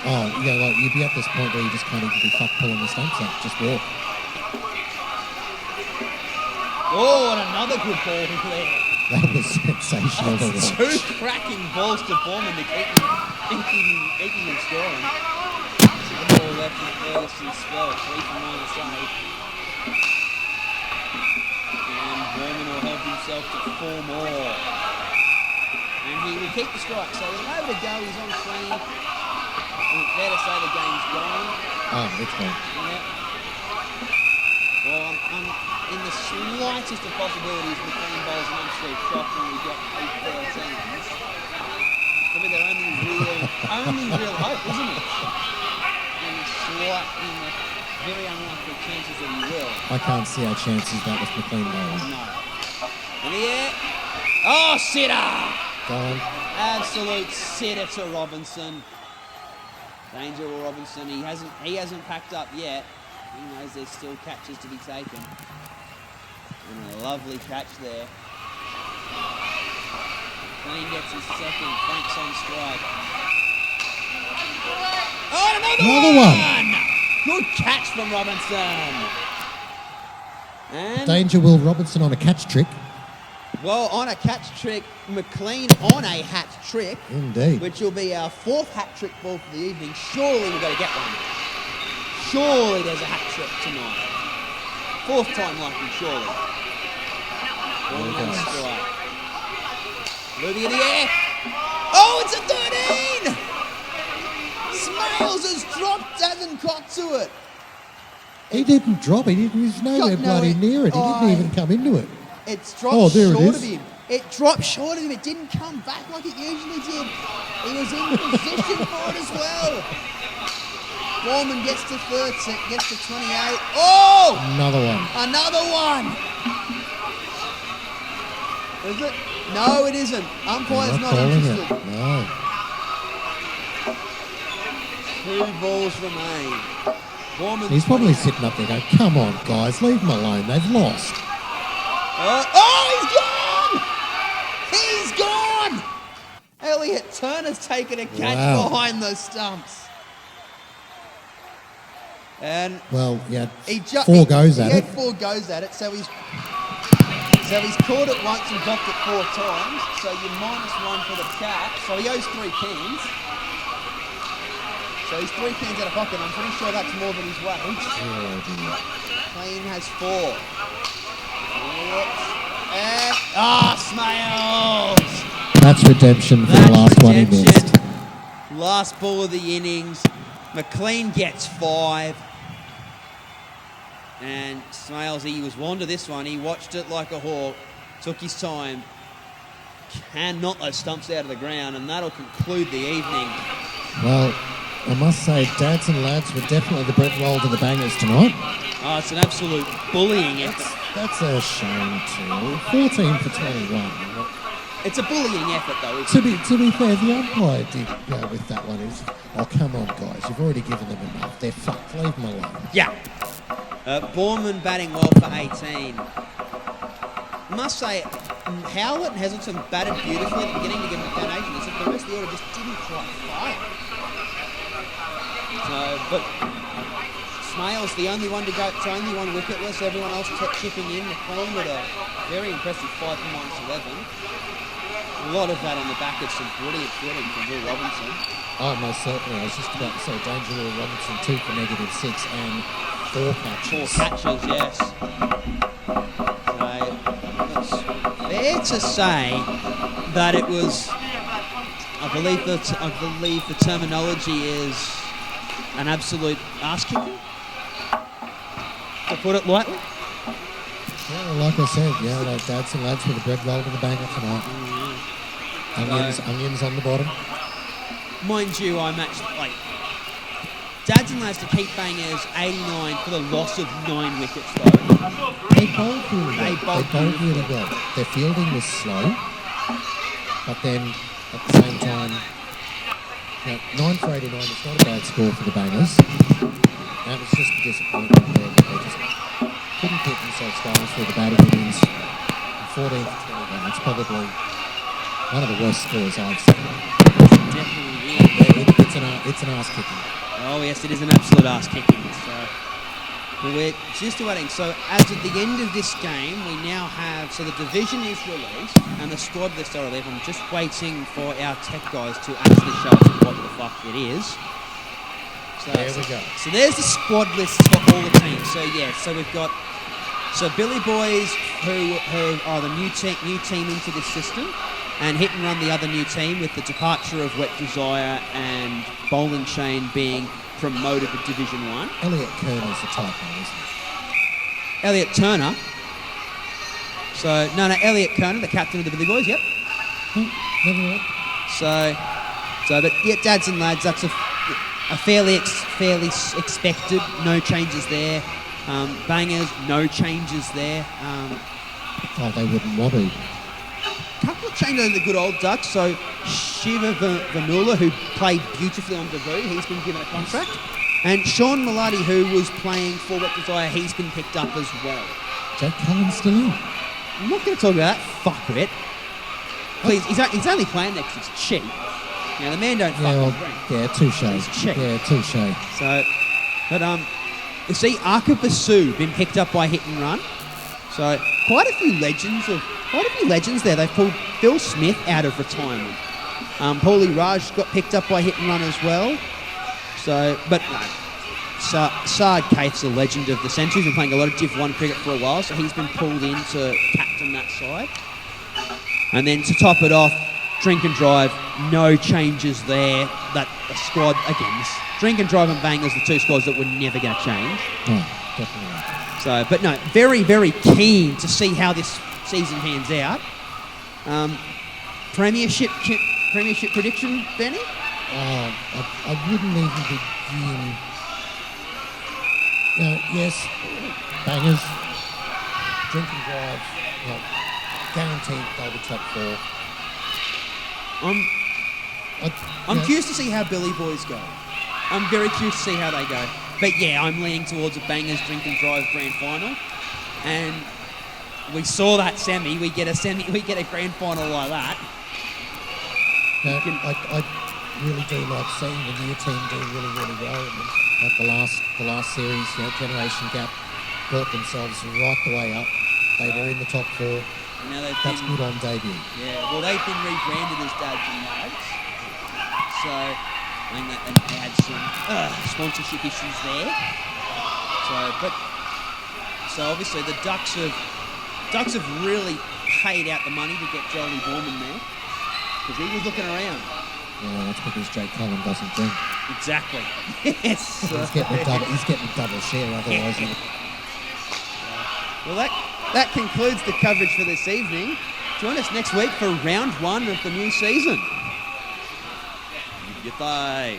Oh, yeah, like you'd be at this point where you just can't even be fuck pulling the stumps up. Just walk. Oh, and another good ball there. That was sensational to That's watch. 2 cracking balls to Borman to keep him scoring. So the ball left in Ferguson's spell, 3 for -8. And Borman will help himself to 4 more. And he will keep the strike. So with an over to go, he's on screen. Fair to say the game's gone. Oh, it's gone. Yeah. Well, I'm in the slightest of possibilities between bowls and absolute shock when we get 8-13s. Probably their only real hope, isn't it? In the very unlikely chances that he will. I can't see our chances that with McLean bowling. No. In the air. Oh, sitter! Gone. Absolute sitter to Robinson. Danger Will Robinson. He hasn't packed up yet. He knows there's still catches to be taken. And a lovely catch there. McLean gets his second. Franks on strike. Oh, another one! Good catch from Robinson. And Danger Will Robinson on a catch trick. well, on a catch trick, McLean on a hat trick, Indeed. which will be our 4th hat trick ball for the evening. Surely we've got to get one. Surely there's a hat trick tonight. 4th time lucky, surely. Borman There on it goes. strike. Moving in the air. Oh, it's a 13! Smales has dropped, hasn't got to it. He didn't drop it. He was nowhere God, no, bloody it- near it. He oh, didn't even come into it. It's dropped Oh, there it short is. of him. It dropped short of him. It didn't come back like it usually did. He was in position for it as well. Borman gets to 13, gets to 28. Oh! Another one. Another one! Is it? No, it isn't. Umpire's They're not calling interested. it. No. 2 balls remain. Borman. He's probably 28. sitting up there going, come on, guys, leave them alone. They've lost. Oh, he's gone! He's gone! Elliot Turner's taken a catch Wow. behind the stumps. And Well, yeah, he 4 goes at he it. had 4 goes at it, so he's caught it once and dropped it 4 times. So you're -1 for the cat. So he owes 3 pins. So he's 3 pins out of pocket. I'm pretty sure that's more than his wage. Oh, dear. Clean has 4. And Smales! That's redemption for the That's last one he redemption. missed. Last ball of the innings. McLean gets 5. And Smales, he was on to this one. He watched it like a hawk. Took his time. Can knock those stumps out of the ground. And that'll conclude the evening. Well, I must say, dads and lads were definitely the bread roll to the bangers tonight. Oh, it's an absolute bullying effort. That's a shame too. 14 for 21. It's a bullying effort, though. Isn't it? To be fair, the umpire did go with that one. Is, oh, come on, guys. You've already given them enough. They're fucked. Leave them alone. Yeah. Borman batting well for 18. I must say, Howlett and Heselton batted beautifully at the beginning to give him a foundation. It's that the rest of the order just didn't quite fire. So, but Smales, the only one to go, it's only one wicketless. Everyone else kept chipping in. McClellan with a very impressive 5 for -11. A lot of that on the back of some brilliant fielding from Will Robinson. Oh, most certainly. I was just about to say Danger Will Robinson 2 for -6 and 4 4 catches. catches, yes. So, it's fair to say that it was, I believe the terminology is an absolute ass kicking, to put it lightly. Yeah, like I said, yeah, like dads and lads with a bread roll to the banger tonight. Onions on the bottom. Mind you, I matched like dads and lads to keep bangers 89 for the loss of 9 wickets though. They bowled really well. They bowled really well. Their fielding was slow, but then at the same time, you know, 9 for 89 is not a bad score for the bangers. That was just a disappointment there that they just couldn't keep themselves going through the batting innings. 14 for 21, it's probably one of the worst scores I've seen. Definitely is. It's an ass kicking. Oh yes, it is an absolute ass kicking. So we're just waiting. So as at the end of this game, we now have, so the division is released and the squad list are released. I'm just waiting for our tech guys to actually show us what the fuck it is. So, There we go. So there's the squad lists for all the teams. So yeah, so we've got Billy Boys who are the new team into this system, and Hit and Run the other new team with the departure of Wet Desire and Bowl and Chain being promoted to Division 1. Elliot Kerner's the type one, isn't he? Elliot Turner. So, no, Elliot Kerner, the captain of the Billy Boys, yep. Never mind. So, but yeah, dads and lads, that's a fairly expected. No changes there. Bangers, no changes there. Oh, they wouldn't want to. Couple of changes in the good old Ducks. So Shiva Vanula, who played beautifully on debut, he's been given a contract. And Sean Malati, who was playing for Wet Desire, he's been picked up as well. Jack Cullen's still in. I'm not going to talk about that fuckwit. Please, he's only playing there because it's cheap. You know, the man don't fucking drink. Yeah, touche. He's cheap. Yeah, touche. So, but you see, Arka Basu been picked up by Hit and Run. So quite a few legends there. They've pulled Phil Smith out of retirement. Paulie Raj got picked up by Hit and Run as well. So, but no. Saad Kaif's a legend of the century. He's been playing a lot of Div 1 cricket for a while, so he's been pulled in to captain from that side. And then to top it off, Drink and Drive, no changes there. That the squad, again, Drink and Drive and Bangers, the two squads that were never going to change. Oh, definitely not. So, but no, very, very keen to see how this season hands out. Premiership prediction, Benny? I wouldn't even begin. Yes, Bangers, Drink and Drive, guaranteed they'll be top 4. I'm curious to see how Billy Boys go. I'm very curious to see how they go. But yeah, I'm leaning towards a Bangers Drink and Drive grand final. And we saw that semi. We get a grand final like that. I really do like seeing the new team do really, really well. Like the last series, Generation Gap brought themselves right the way up. They were in the top 4. Now That's good on debut. Yeah, well, they've been rebranded as Dads and Lads. So, I think that they had some sponsorship issues there. So obviously the Ducks have really paid out the money to get Jolie Borman there, because he was looking around. Yeah, that's because Jake Cullen doesn't drink. Exactly. Yes. He's getting a double share, otherwise. Well, that concludes the coverage for this evening. Join us next week for round 1 of the new season. Goodbye.